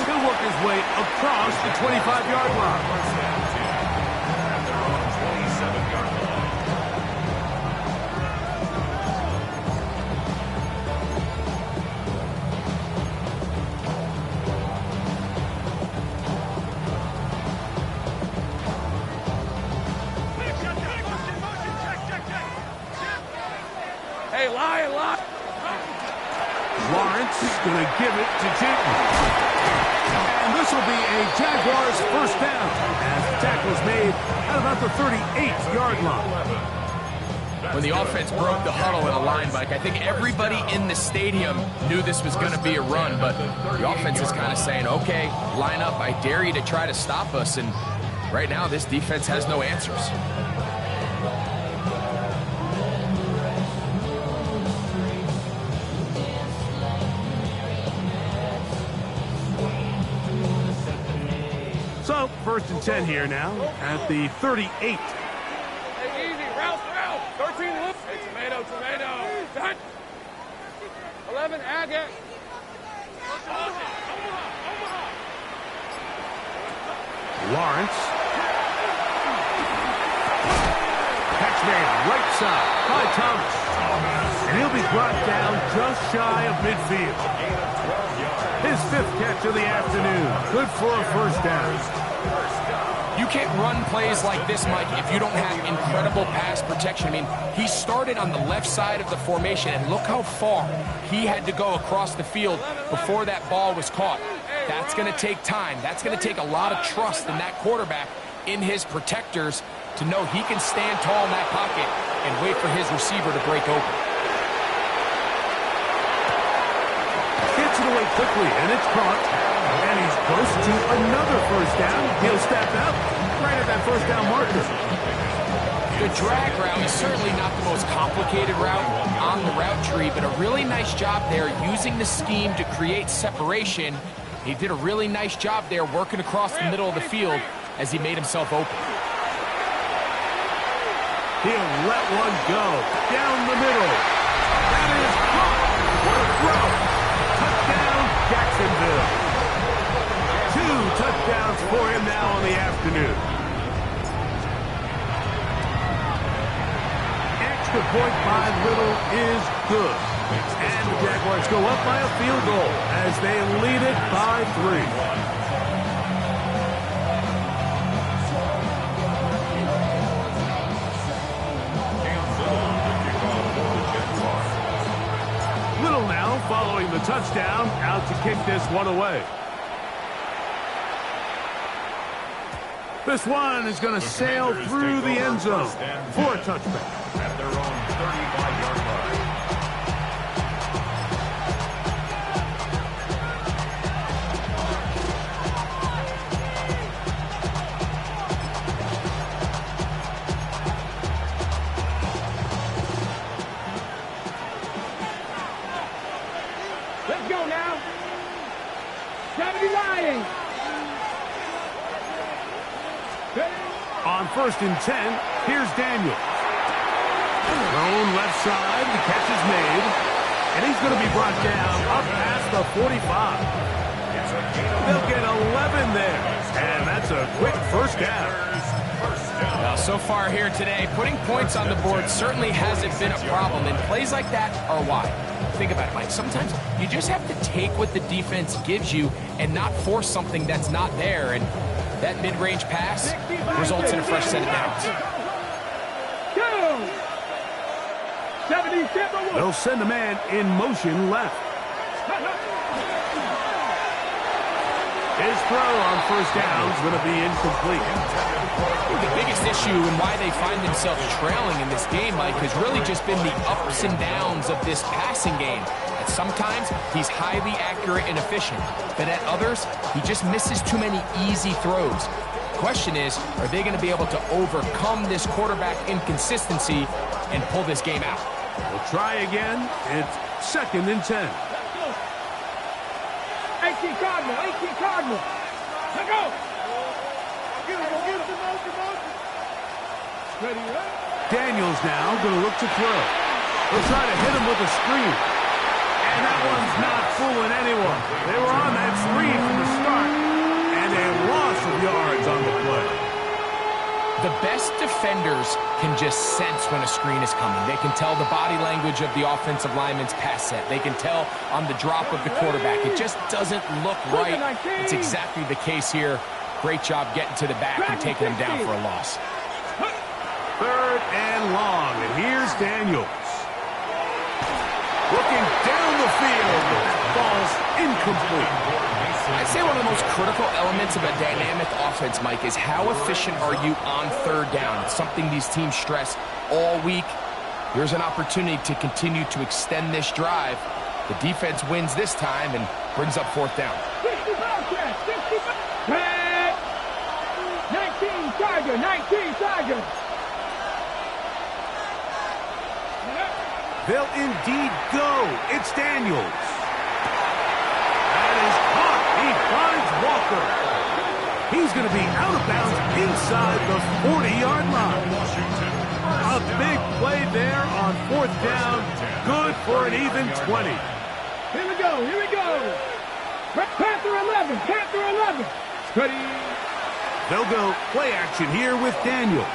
[SPEAKER 1] He'll work his way across the 25-yard line.
[SPEAKER 5] At their own 27-yard line.
[SPEAKER 6] Hey, Lion.
[SPEAKER 1] Lawrence is going to give it to Jenkins. And this will be a Jaguars first down as the tackle is made at about the 38-yard line.
[SPEAKER 3] When the offense broke the huddle in a line, Mike, I think everybody in the stadium knew this was going to be a run, but the offense is kind of saying, okay, line up, I dare you to try to stop us, and Right now, this defense has no answers.
[SPEAKER 1] So, 1st and 10 here now at the 38.
[SPEAKER 6] Hey, easy. Route. 13 look. Hey, tomato. Done. 11 agate.
[SPEAKER 1] Lawrence. Catch made right side by Thomas. And he'll be brought down just shy of midfield. His 5th catch of the afternoon. Good for a 1st down.
[SPEAKER 3] You can't run plays like this, Mike, if you don't have incredible pass protection. I mean, he started on the left side of the formation, and look how far he had to go across the field before that ball was caught. That's going to take time. That's going to take a lot of trust in that quarterback, in his protectors, to know he can stand tall in that pocket and wait for his receiver to break open.
[SPEAKER 1] Gets it away quickly, and it's caught. And he's close to another 1st down. He'll step out right at that 1st down marker.
[SPEAKER 3] The drag route is certainly not the most complicated route on the route tree, but a really nice job there using the scheme to create separation. He did a really nice job there working across the middle of the field as he made himself open.
[SPEAKER 1] He'll let one go down the middle. That is caught. What a throw. Touchdown, Jacksonville. 2 touchdowns for him now on the afternoon. Extra point by Little is good. And the Jaguars go up by a field goal as they lead it by 3. Little now following the touchdown, out to kick this one away. This one is going to sail through the end zone for a touchback.
[SPEAKER 5] At their own 35-yard line.
[SPEAKER 2] Let's go now. 70 Lions.
[SPEAKER 1] On 1st and 10, here's Daniel. Thrown left side, the catch is made. And he's going to be brought down up past the 45. They'll get 11 there. And that's a quick 1st down.
[SPEAKER 3] Well, so far here today, putting points on the board certainly hasn't been a problem, and plays like that are why. Think about it, Mike. Sometimes you just have to take what the defense gives you and not force something that's not there, and that mid-range pass results in a fresh set of downs.
[SPEAKER 2] 77.
[SPEAKER 1] They'll send a man in motion left. His throw on 1st down is going to be incomplete.
[SPEAKER 3] The biggest issue and why they find themselves trailing in this game, Mike, has really just been the ups and downs of this passing game. At sometimes, he's highly accurate and efficient, but at others, he just misses too many easy throws. The question is, are they going to be able to overcome this quarterback inconsistency and pull this game out?
[SPEAKER 1] We'll try again. It's 2nd and 10.
[SPEAKER 2] 18 Cardinal. Let go. Ready, right?
[SPEAKER 1] Daniels now going to look to throw. They'll try to hit him with a screen. And that one's not fooling anyone. They were on that screen from the start. And a loss of yards on the play.
[SPEAKER 3] The best defenders can just sense when a screen is coming. They can tell the body language of the offensive lineman's pass set. They can tell on the drop of the quarterback. It just doesn't look right. It's exactly the case here. Great job getting to the back and taking him down for a loss.
[SPEAKER 1] 3rd and long. And here's Daniels. Looking down the field. Ball's incomplete.
[SPEAKER 3] I'd say one of the most critical elements of a dynamic offense, Mike, is how efficient are you on 3rd down. It's something these teams stress all week. Here's an opportunity to continue to extend this drive. The defense wins this time and brings up 4th down.
[SPEAKER 2] 65, 65. 19. Tiger, 19, Tiger.
[SPEAKER 1] They'll indeed go. It's Daniels. That is caught. He finds Walker. He's going to be out of bounds inside the 40-yard line. A big play there on 4th down. Good for an even 20.
[SPEAKER 2] Here we go, here we go. Panther 11, Panther 11. Ready.
[SPEAKER 1] They'll go play action here with Daniels.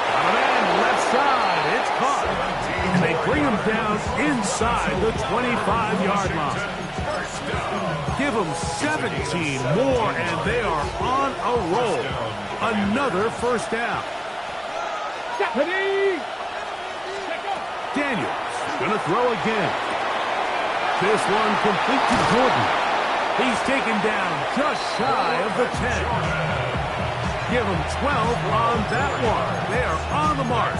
[SPEAKER 1] Got a man left side. It's caught. And they bring him down inside the 25-yard line. Give them 17 more, and they are on a roll. Another first down.
[SPEAKER 2] Ready.
[SPEAKER 1] Daniels going to throw again. This one complete to Jordan. He's taken down just shy of the 10. Give them 12 on that one. They are on the mark.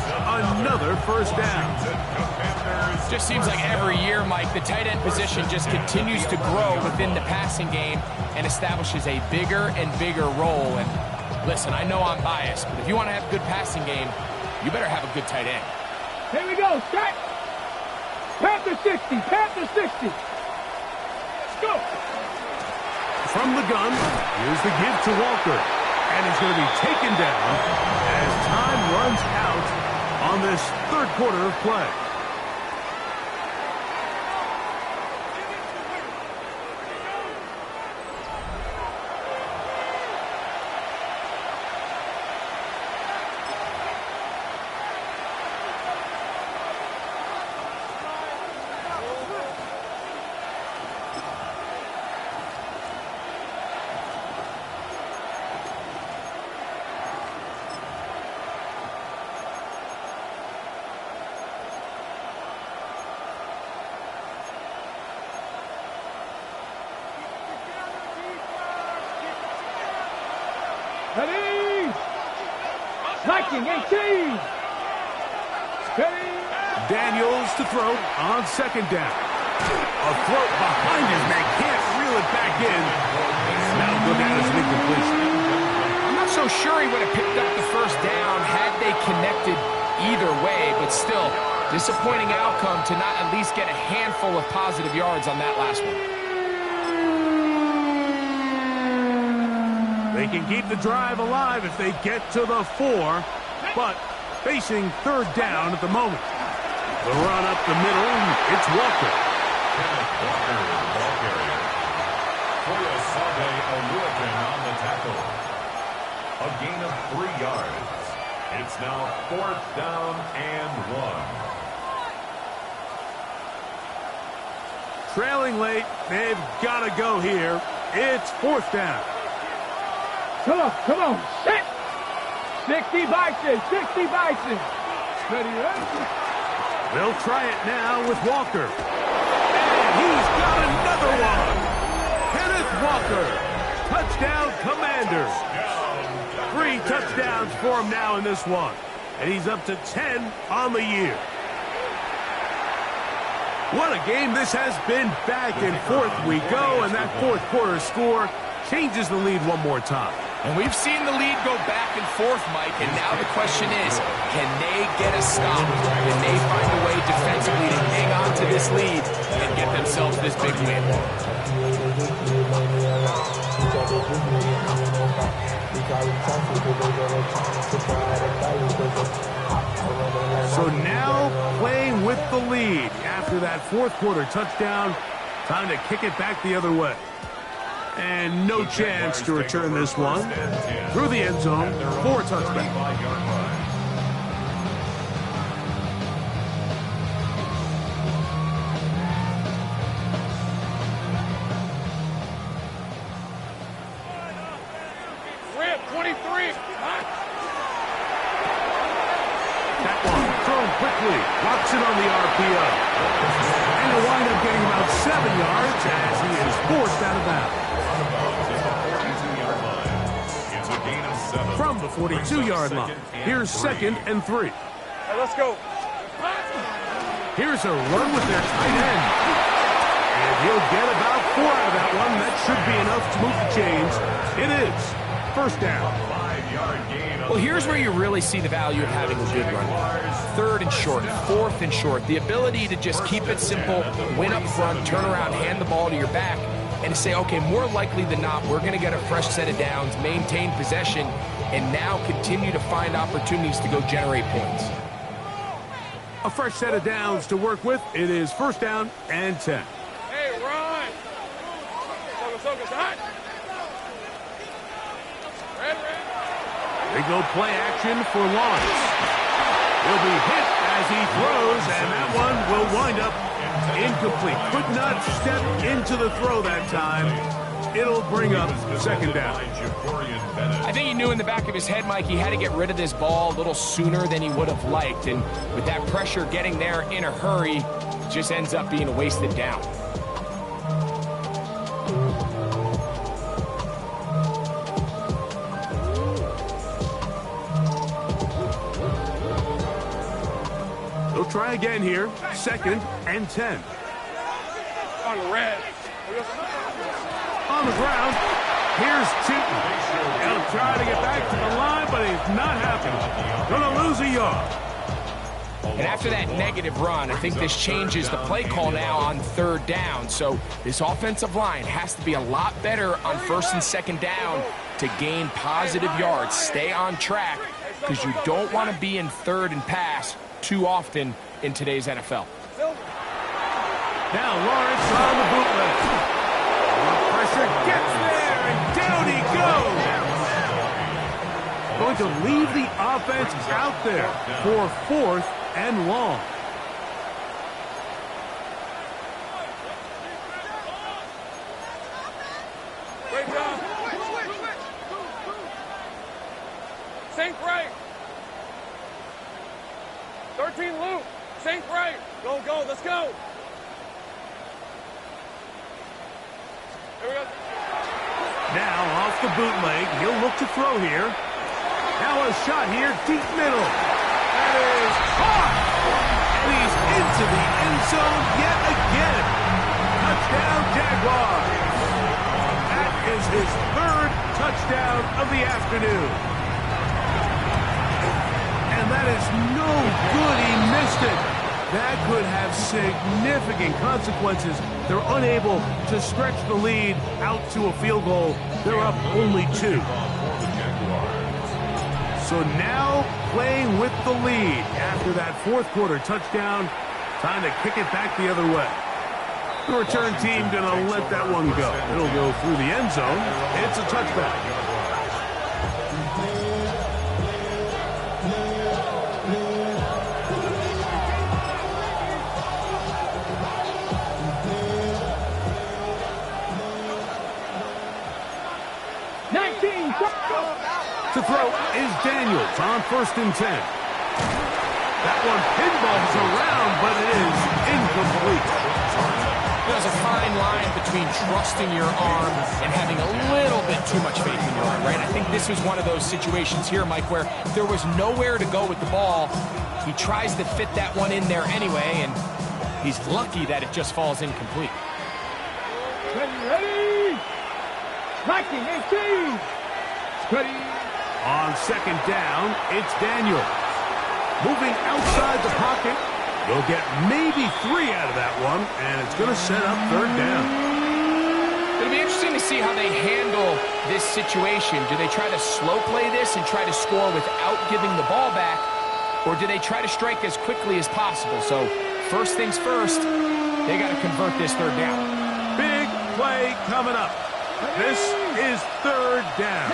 [SPEAKER 1] Another first down.
[SPEAKER 3] Just seems like every year, Mike, the tight end position just continues to grow within the passing game and establishes a bigger and bigger role. And listen, I know I'm biased, but if you want to have a good passing game, you better have a good tight end.
[SPEAKER 2] Here we go, strike. Panther 60, Panther 60. Let's go.
[SPEAKER 1] From the gun, here's the give to Walker. And he's going to be taken down as time runs out on this 3rd quarter of play.
[SPEAKER 2] Ready. Viking 18. Ready.
[SPEAKER 1] Daniels to throw on 2nd down. A throw behind his man. Can't reel it back in. Now go down as an incompletion.
[SPEAKER 3] I'm not so sure he would have picked up the first down had they connected either way, but still, disappointing outcome to not at least get a handful of positive yards on that last one.
[SPEAKER 1] They can keep the drive alive if they get to the 4, but facing 3rd down at the moment. The run up the middle, it's Walker.
[SPEAKER 5] Walker, ball carrier. For Sade Aluakin on the tackle. A gain of 3 yards. It's now 4th down and 1.
[SPEAKER 1] Trailing late, they've got to go here. It's 4th down.
[SPEAKER 2] Come on, set. 60 Bison, 60 Bison. Ready, ready.
[SPEAKER 1] They'll try it now with Walker. And he's got another one. Kenneth Walker. Touchdown, Commanders. 3 touchdowns for him now in this one. And he's up to 10 on the year. What a game this has been. Back and forth we go, and that 4th quarter score changes the lead one more time.
[SPEAKER 3] And we've seen the lead go back and forth, Mike, and now the question is, can they get a stop? Can they find a way defensively to hang on to this lead and get themselves this big win?
[SPEAKER 1] So now playing with the lead after that 4th quarter touchdown, time to kick it back the other way. And no chance to return this one through the end zone for a touchback.
[SPEAKER 6] We're at 23.
[SPEAKER 1] That one thrown quickly, locks it on the RPO. And he'll wind up getting about 7 yards as he is forced out of bounds. From the 42-yard line, here's 2nd and 3.
[SPEAKER 6] Hey, let's go.
[SPEAKER 1] Here's a run with their tight end. And he'll get about 4 out of that one. That should be enough to move the chains. It is. First down.
[SPEAKER 5] 5-yard gain.
[SPEAKER 3] Well, here's where you really see the value of having a good run. Third and short, fourth and short. The ability to just keep it simple, win up front, turn around, hand the ball to your back, and to say, okay, more likely than not, we're going to get a fresh set of downs, maintain possession, and now continue to find opportunities to go generate points.
[SPEAKER 1] A fresh set of downs to work with. It is first down and 10.
[SPEAKER 6] Hey, run. Focus, hot. Red.
[SPEAKER 1] They go play action for Lawrence. He'll be hit as he throws, and that one will wind up incomplete. Could not step into the throw that time. It'll bring up second down.
[SPEAKER 3] I think he knew in the back of his head, Mike, he had to get rid of this ball a little sooner than he would have liked. And with that pressure getting there in a hurry, it just ends up being a wasted down.
[SPEAKER 1] They'll try again here. Second and 10.
[SPEAKER 6] On the red.
[SPEAKER 1] On the ground, here's Tootin. He'll try to get back to the line, but it's not happening. Gonna lose a yard.
[SPEAKER 3] And after that negative run, I think this changes the play call now on third down. So this offensive line has to be a lot better on first and second down to gain positive yards. Stay on track, because you don't want to be in third and pass too often in today's NFL.
[SPEAKER 1] Now Lawrence on the bootleg. Pressure gets there, and down he goes. Going to leave the offense out there for fourth and long.
[SPEAKER 6] Great job. Sink right. 13 loop. Sink right. Go, let's go. Here we go.
[SPEAKER 1] Now off the bootleg, he'll look to throw here. Now a shot here, deep middle. That is caught! And he's into the end zone yet again. Touchdown, Jaguars. That is his third touchdown of the afternoon. And that is no good. He missed it. That could have significant consequences. They're unable to stretch the lead out to a field goal. They're up only 2. So now playing with the lead after that fourth quarter touchdown. Time to kick it back the other way. The return team going to let that one go. It'll go through the end zone. It's a touchback. To throw is Daniels on first and 10. That one pinballs around, but it is incomplete.
[SPEAKER 3] There's a fine line between trusting your arm and having a little bit too much faith in your arm, right? I think this was one of those situations here, Mike, where there was nowhere to go with the ball. He tries to fit that one in there anyway, and he's lucky that it just falls incomplete.
[SPEAKER 2] Ready? Striking 18. Ready.
[SPEAKER 1] On second down, it's Daniels. Moving outside the pocket. They'll get maybe 3 out of that one, and it's going to set up third down.
[SPEAKER 3] It'll be interesting to see how they handle this situation. Do they try to slow play this and try to score without giving the ball back, or do they try to strike as quickly as possible? So first things first, they got to convert this third down.
[SPEAKER 1] Big play coming up. This is third down.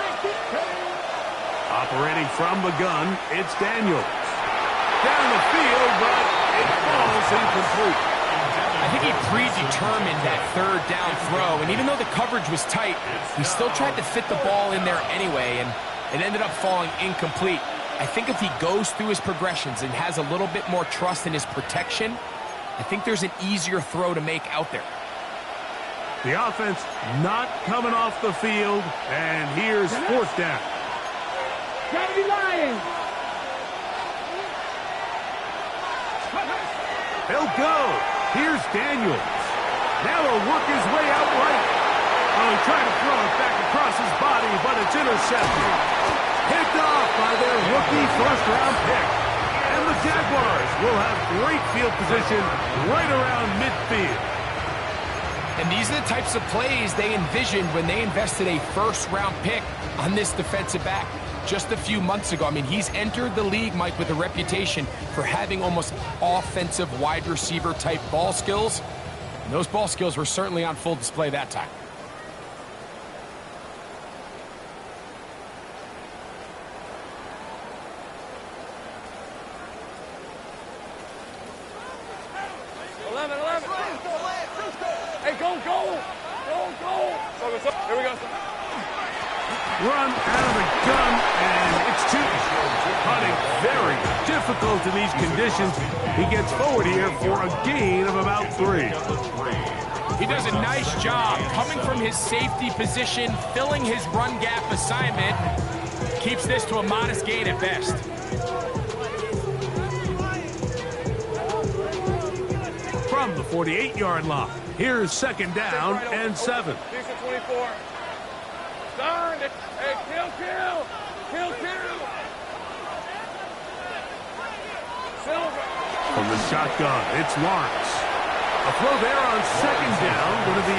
[SPEAKER 1] Operating from the gun, it's Daniels. Down the field, but it falls incomplete.
[SPEAKER 3] I think he predetermined that third down throw, and even though the coverage was tight, he still tried to fit the ball in there anyway, and it ended up falling incomplete. I think if he goes through his progressions and has a little bit more trust in his protection, I think there's an easier throw to make out there.
[SPEAKER 1] The offense not coming off the field, and here's fourth down.
[SPEAKER 2] Gotta be lying.
[SPEAKER 1] They'll go. Here's Daniels. Now he'll work his way out right. Oh, he tried to throw it back across his body, but it's intercepted. Picked off by their rookie first-round pick. And the Jaguars will have great field position right around midfield.
[SPEAKER 3] And these are the types of plays they envisioned when they invested a first-round pick on this defensive back just a few months ago. I mean, he's entered the league, Mike, with a reputation for having almost offensive wide receiver type ball skills. And those ball skills were certainly on full display that time.
[SPEAKER 6] Here we go.
[SPEAKER 1] Run out of the gun, and it's two. Hunting very difficult in these conditions. He gets forward here for a gain of about 3.
[SPEAKER 3] He does a nice job coming from his safety position, filling his run gap assignment. Keeps this to a modest gain at best.
[SPEAKER 1] From the 48-yard line, here's second down and 7.
[SPEAKER 6] Decent 24. Darn it. Hey, kill. Silver.
[SPEAKER 1] From the shotgun, it's Lawrence. A throw there on second down, going to be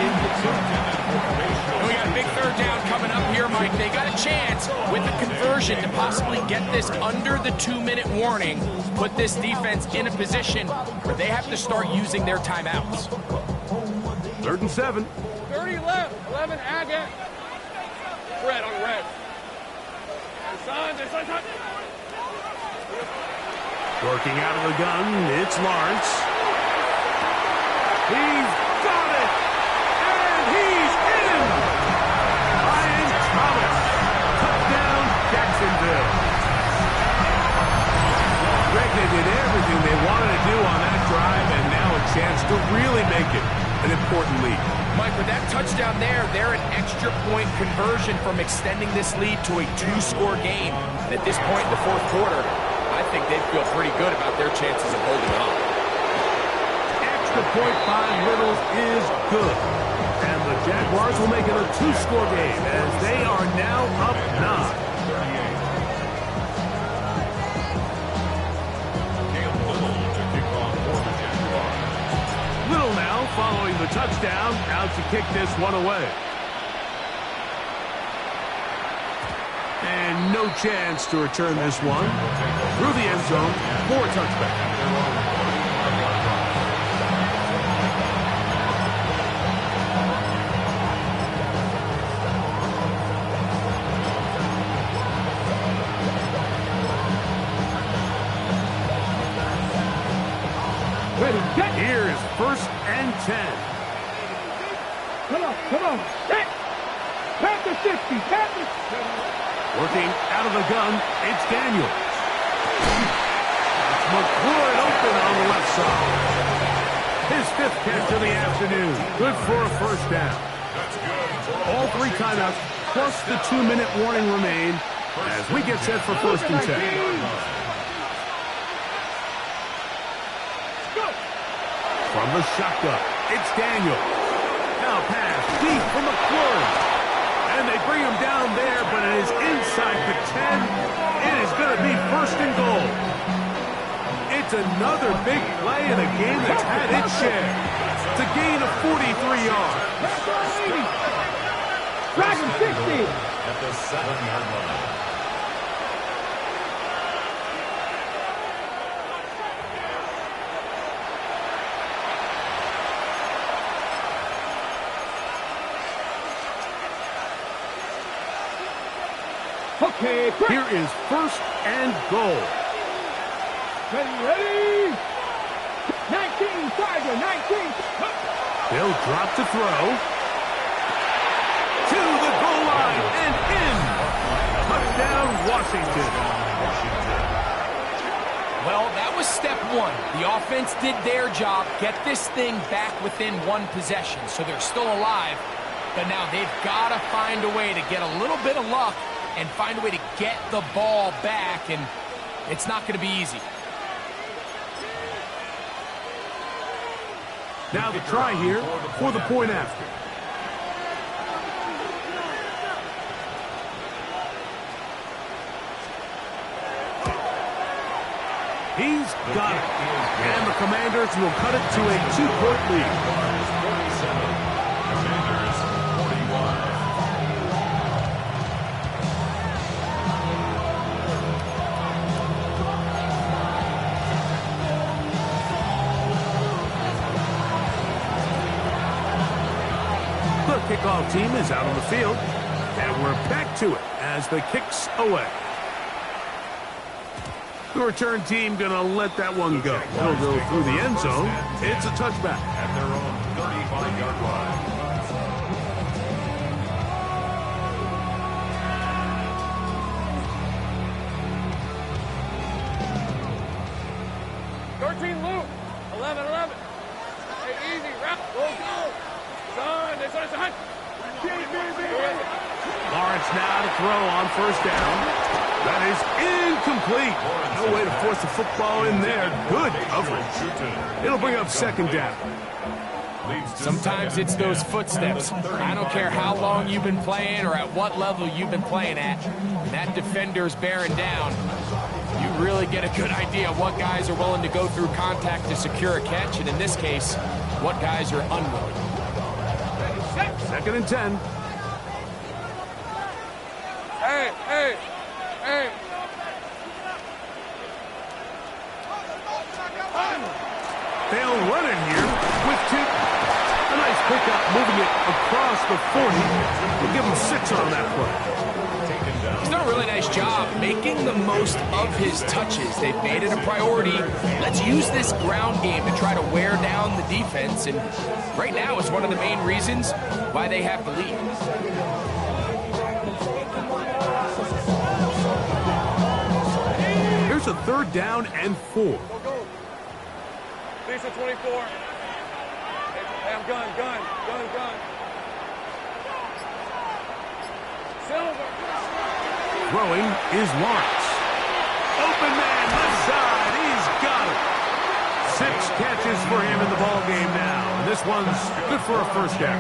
[SPEAKER 3] And we got a big third down coming up here, Mike. They got a chance with the conversion to possibly get this under the 2-minute warning, put this defense in a position where they have to start using their timeouts.
[SPEAKER 1] 3rd and 7.
[SPEAKER 6] 30 left. 11 Agate. Red on red.
[SPEAKER 1] Working out of the gun, it's Lawrence. He's got it! And he's in! Ryan Thomas. Touchdown, Jacksonville. Greg, they did everything they wanted to do on that drive, and now a chance to really make it an important lead.
[SPEAKER 3] Mike, with that touchdown there, they're an extra point conversion from extending this lead to a 2-score game. And at this point in the fourth quarter, I think they feel pretty good about their chances of holding on.
[SPEAKER 1] Extra point by Little is good. And the Jaguars will make it a 2-score game as they are now up 9. Little now following the touchdown, out to kick this one away. And no chance to return this one through the end zone for a touchback. Here is 1st and 10.
[SPEAKER 2] Come on. Set. Past the 60.
[SPEAKER 1] Working out of the gun, it's Daniels. It's McCoy open on the left side. His 5th catch of the afternoon. Good for a first down. All 3 timeouts plus the 2-minute warning remain as we get set for 1st and 10. From the shotgun, it's Daniels. Now pass deep from McCoy. And they bring him down there, but it is inside the 10. It is going to be 1st and goal. It's another big play in a game that's had its share. It's a gain of 43 yards.
[SPEAKER 2] Dragon 60.
[SPEAKER 5] At the 7-yard line.
[SPEAKER 2] Okay,
[SPEAKER 1] Here is 1st and goal.
[SPEAKER 2] ready. 19, Tiger, 19.
[SPEAKER 1] They'll drop to throw. To the goal line and in. Touchdown, Washington.
[SPEAKER 3] Well, that was step 1. The offense did their job, get this thing back within 1 possession, so they're still alive. But now they've got to find a way to get a little bit of luck and find a way to get the ball back, and it's not going to be easy.
[SPEAKER 1] Now the try here for the point after. He's got it. And the Commanders will cut it to a 2-point lead.
[SPEAKER 5] Commanders 41.
[SPEAKER 1] The kickoff team is out on the field, and we're back to it as the kick's away. The return team going to let that one go. It'll go through the end zone. It's a touchback.
[SPEAKER 5] At their own 35-yard line.
[SPEAKER 6] Luke. 11. Hey, easy. Wrap. Go. Son, it's on his hunt.
[SPEAKER 1] Lawrence now to throw on first down. That is incomplete. No way to force the football in there. Good coverage. It'll bring up second down.
[SPEAKER 3] Sometimes it's those footsteps. I don't care how long you've been playing or at what level you've been playing at. When that defender's bearing down, you really get a good idea of what guys are willing to go through contact to secure a catch, and in this case, what guys are unwilling.
[SPEAKER 1] Second and 10.
[SPEAKER 6] Hey.
[SPEAKER 1] They'll run it here with two. A nice pickup, moving it across the 40. We'll give him 6 on that play.
[SPEAKER 3] He's done a really nice job making the most of his touches. They've made it a priority. Let's use this ground game to try to wear down the defense, and right now is one of the main reasons why they have the lead.
[SPEAKER 1] Here's a 3rd down and 4.
[SPEAKER 6] Go. Lisa 24. Hey, I'm gun. Silver.
[SPEAKER 1] Throwing is Lawrence. Open man, left side. He's got it. 6 catches for him in the ball game now. And this one's good for a first down.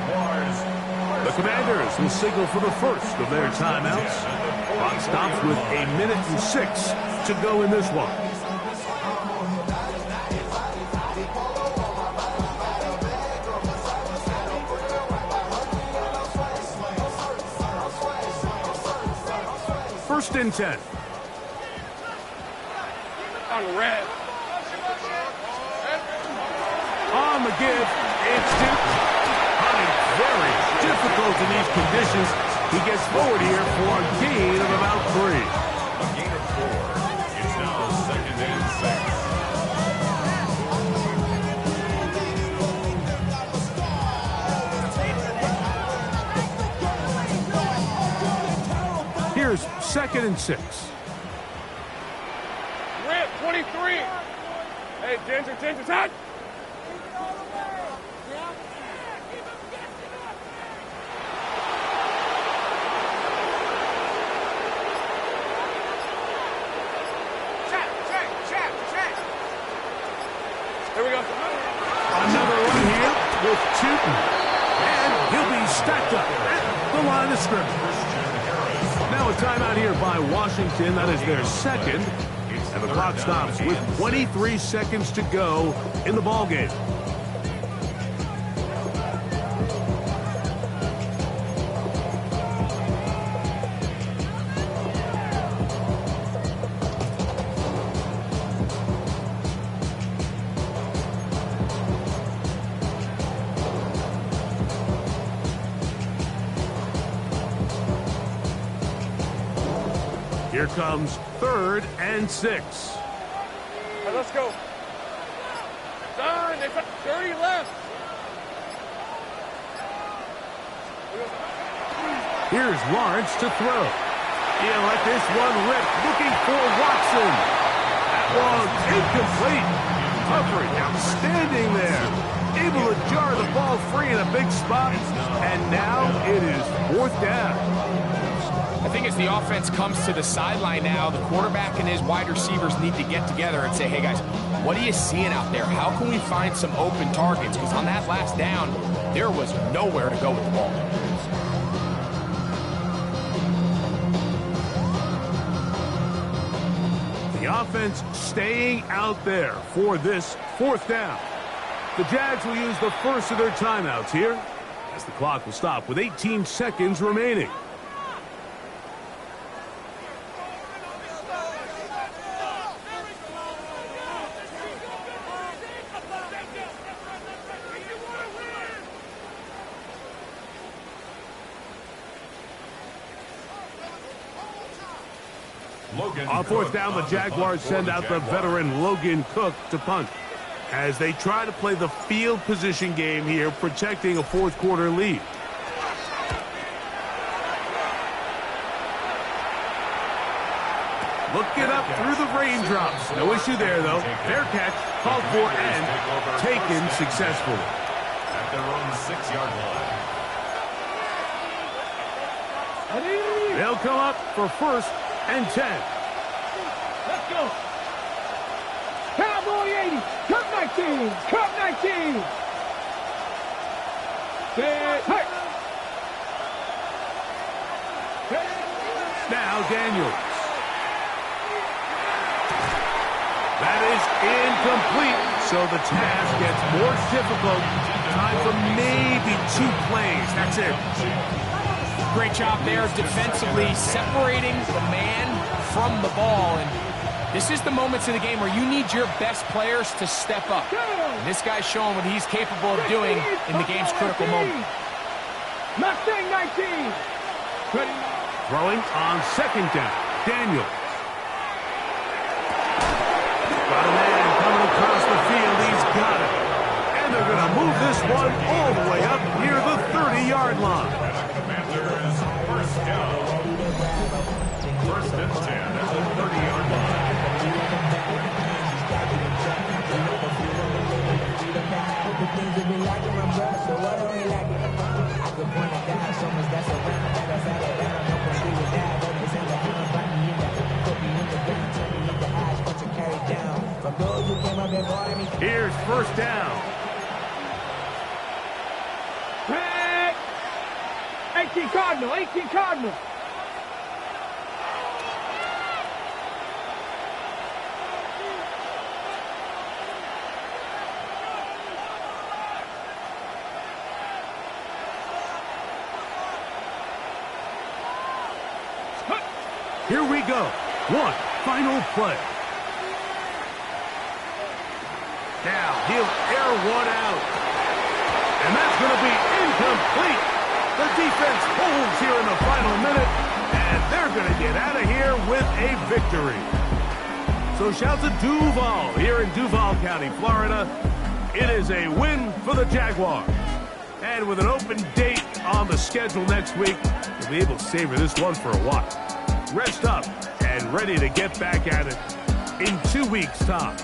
[SPEAKER 1] The Commanders will signal for the first of their timeouts. Clock stops with 1:06 to go in this one. First and 10.
[SPEAKER 6] On red.
[SPEAKER 1] On the give, it's Duke. Hunting very difficult in these conditions. He gets forward here for a gain of about 3.
[SPEAKER 5] A gain of 4. It's now 2nd and 6.
[SPEAKER 1] Here's 2nd and 6.
[SPEAKER 6] Red 23. Hey, Ginger, touch. Here we go.
[SPEAKER 1] Another one here with Tootin. And he'll be stacked up at the line of scrimmage. Now a timeout here by Washington. That is their 2nd. And the clock stops with 23 seconds to go in the ball game. Here comes 3rd and 6.
[SPEAKER 6] Right, let's go. Done. It's 30 left.
[SPEAKER 1] Here's Lawrence to throw. He'll let this one rip, looking for Watson. That one's incomplete. Humphrey outstanding there. Able to jar the ball free in a big spot. And now it is 4th down.
[SPEAKER 3] I think as the offense comes to the sideline now, the quarterback and his wide receivers need to get together and say, hey guys, what are you seeing out there? How can we find some open targets? Because on that last down, there was nowhere to go with the ball.
[SPEAKER 1] The offense staying out there for this 4th down. The Jags will use the first of their timeouts here, as the clock will stop with 18 seconds remaining. On 4th down, the Jaguars send out the veteran Logan Cook to punt, as they try to play the field position game here, protecting a 4th quarter lead. Looking up through the raindrops. No issue there, though. Fair catch, called for, and taken successfully.
[SPEAKER 5] At their own 6-yard line.
[SPEAKER 1] They'll come up for 1st and 10.
[SPEAKER 2] Let's go. Cowboy 80. Cup 19. Cup 19. Set. Hey.
[SPEAKER 1] Now Daniels. That is incomplete, so the task gets more difficult. Time for maybe 2 plays. That's it.
[SPEAKER 3] Great job there defensively, separating the man from the ball. And this is the moments in the game where you need your best players to step up. And this guy's showing what he's capable of doing in the game's critical moment.
[SPEAKER 2] Mustang 19.
[SPEAKER 1] Throwing on 2nd down. Daniels. Got a man coming across the field. He's got it. And they're going to move this one all the way up near the 30-yard line.
[SPEAKER 5] Commanders, 1st down. 1st and 10 at the 30-yard line.
[SPEAKER 1] Here's 1st down.
[SPEAKER 2] 18 Cardinal, 18 Cardinal.
[SPEAKER 1] Here we go. One final play. Now he'll air one out. And that's going to be incomplete. The defense holds here in the final minute, and they're going to get out of here with a victory. So shout to Duval here in Duval County, Florida. It is a win for the Jaguars. And with an open date on the schedule next week, you'll be able to savor this one for a while. Rest up and ready to get back at it in 2 weeks' time.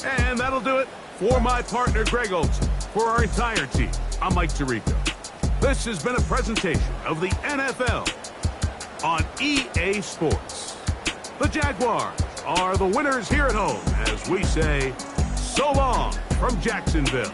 [SPEAKER 1] And that'll do it for my partner, Greg Olson. For our entire team, I'm Mike Tirico. This has been a presentation of the NFL on EA Sports. The Jaguars are the winners here at home as we say, so long from Jacksonville.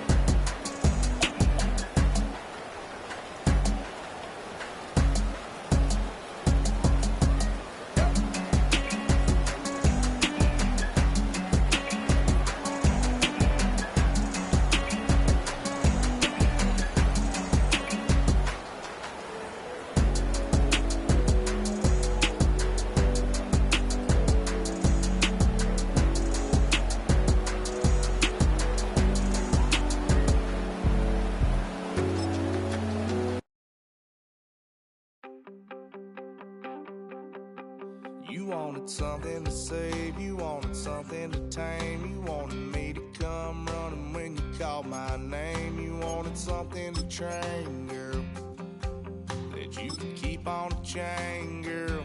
[SPEAKER 7] You wanted something to save, you wanted something to tame, you wanted me to come running when you called my name, you wanted something to train, girl, that you could keep on the chain, girl.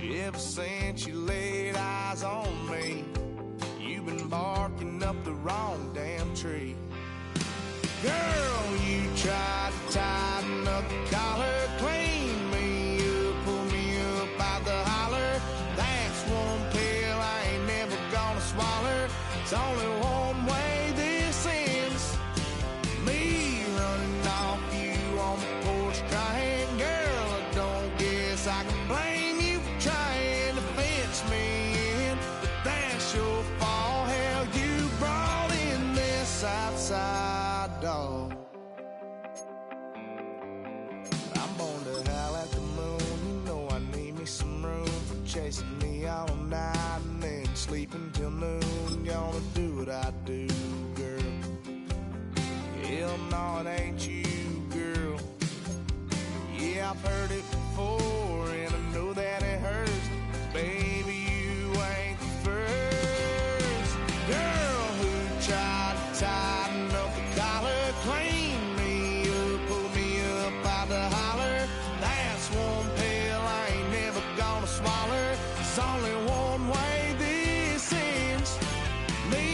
[SPEAKER 7] Ever since you laid eyes on me, you've been barking up the wrong damn tree. Girl, you tried to tighten up the collar, clean me up, pull me up out the holler. That's one pill I ain't never gonna swallow. It's only one way this ends. Me running off you on the porch crying. Girl, I don't guess I can blame you for trying to fence me your fault. Hell, you brought in this outside dog. I'm born to howl at the moon. You know I need me some room for chasing me all night and then sleeping till noon. Gonna do what I do, girl. Hell no, it ain't you, girl. Yeah, I've heard it before, and I know that it hurts. Baby, you ain't the first girl who tried to tighten up the collar, clean me up, pull me up out the holler. That's one pill I ain't never gonna swallow. It's only one way this ends. Me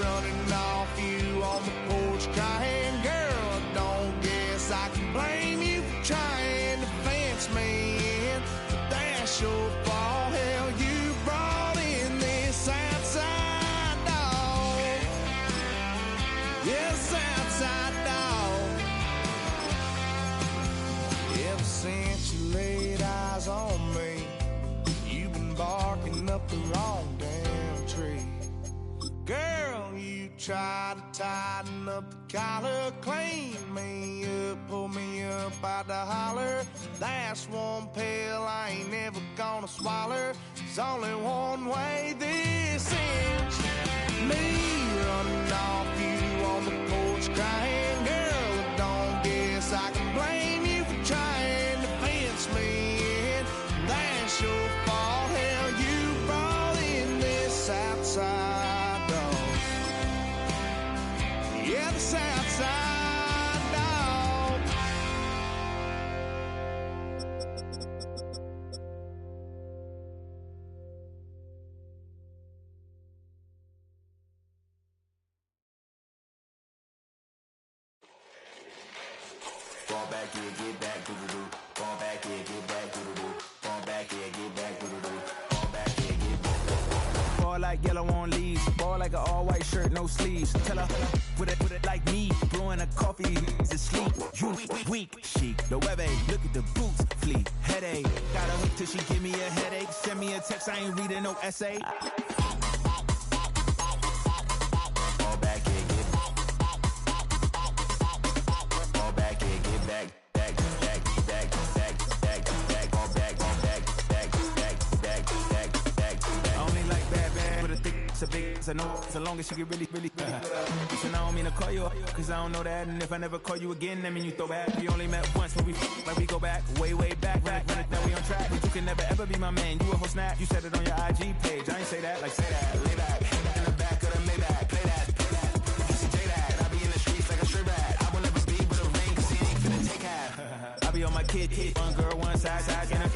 [SPEAKER 7] running off you on the porch crying. Girl, I don't guess I can blame you for trying to fence me in. But that's your fault. Hell, you brought in this outside dog. Yes, outside dog. Ever since you laid eyes on me, you've been barking up the wrong damn tree. Girl, you tried to tighten up the collar, clean me up, pull me up out the holler. That's one pill I ain't never gonna swallow. There's only one way this ends. Me running off you on the porch crying. Girl, I don't guess I can blame you for trying to fence me in. That's your fault. Hell, you brought in this outside dog. Yeah, this outside dog.
[SPEAKER 8] Fall back here, get back, doo-doo-doo. Fall back here, get back, doo-doo-doo. Fall back here, get back, doo-doo-doo. Fall back here, get back.
[SPEAKER 9] Ball like yellow on leaves. Ball like an all-white shirt, no sleeves. Tell her, put it like me. Blowing a coffee, he's asleep. You weak, chic. The web look at the boots, fleet. Headache, got her hooked till she give me a headache. Send me a text, I ain't reading no essay.
[SPEAKER 8] Fall back here, get back. Fall back here, get back. Back, back, back, back, back, back. Fall back, back, back, back, back, back, back.
[SPEAKER 9] I only like bad, with a thick, it's a big, it's a no, so long as she get really. Listen, I don't mean to call you up, cause I don't know that, and if I never call you again, that mean you throw back. We only met once when we like we go back, way back, run it, now we on track, but you can never ever be my man, you a whole snap, you said it on your IG page, I ain't say that, like say that, lay back, in the back of the Maybach, play that, just say that, I be in the streets like a stray rat, I will never be with a ring, cause he ain't finna take half, I be on my kid, one girl, one side, in a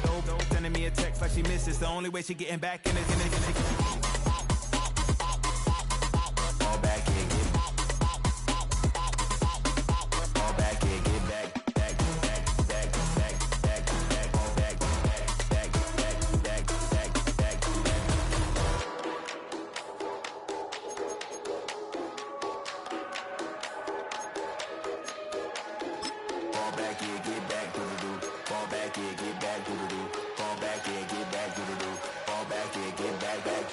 [SPEAKER 9] dope, sending me a text like she misses, the only way she getting back in it.
[SPEAKER 8] Fall back here, get back. Fall back here, get back. Back, back, back, back, back, back. Fall back, back, back, back, back, back, back. Fall back here, get back, doo-doo-doo. Fall back here, get back, doo-doo-doo. Fall back here, get back, doo-doo-doo. Fall back here, get back, back.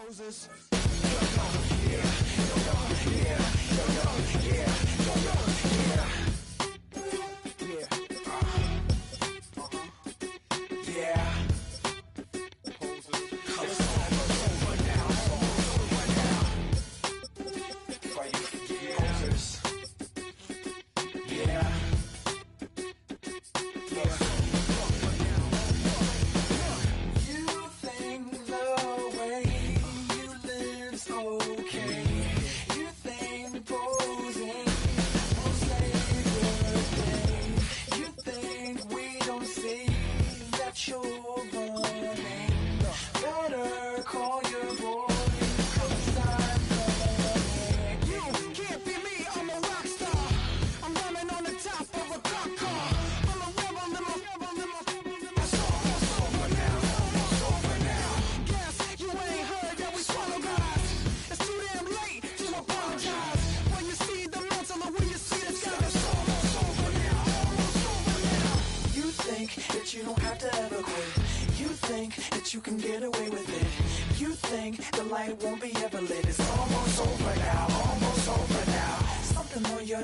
[SPEAKER 7] Moses.
[SPEAKER 10] You think the way you live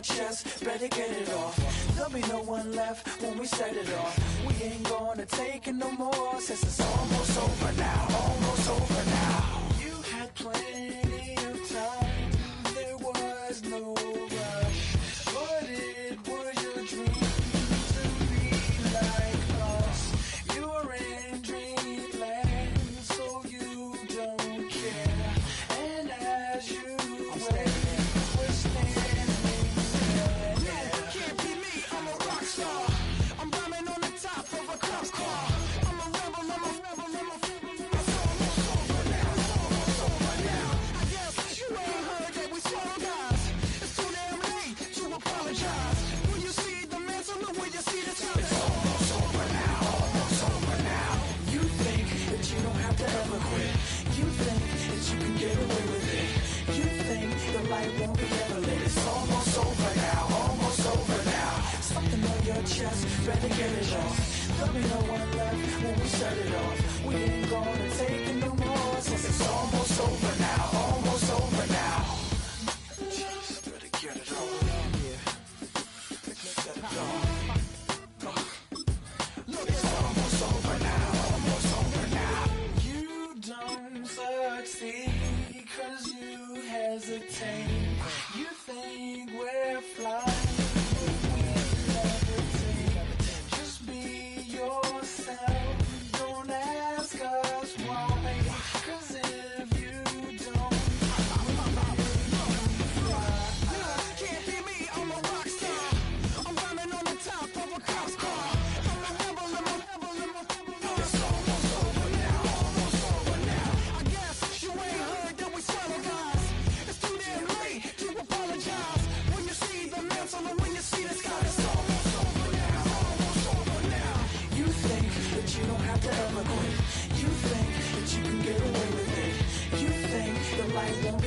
[SPEAKER 8] chest, better get it off. There'll be no one left when we set it off. We ain't gonna take it no more, since it's almost over now, almost over now. You had plenty of time, there was no rush, but it was your dream to be like us. You're in dreamland, so you don't care. And as you wait, we're standing there. No, can't be me, I'm a rock star. I'm rhyming on the top of a cop's car. I'm a rebel, I'm a rebel, I'm a it's almost over now, almost over now. I guess you ain't heard that we swallow guys. It's too damn late to apologize. When you see the mantle, look when you see the time. It's almost over now, almost over now. You think that you don't have to ever quit. You think that you can get away with it. You think the light won't be ever lit. It's almost over now, almost over now. Something on your chest, better get it off. There'll be no one left when we set it off. We ain't gonna take it no more, since it's almost over now, almost over now. Just better get it off. Yeah, set it off. Look, it's almost over now, almost over now. You don't succeed, cause you hesitate. You think we're flying, but we levitate. Just be yourself, don't ask us why. Cause if you don't, can't be me, I'm a rock star. I'm rhyming on the top of a cop's car. I'm a rebel, I'm a rebel, I'm a rebel. It's almost over now, almost over now. I guess you ain't heard that we swallow guys. It's too damn late to apologize. When you see the mantle and when you see the sky, it's almost over now, almost over now. You think that you don't have to ever quit. You think that you can get away with it. You think the light won't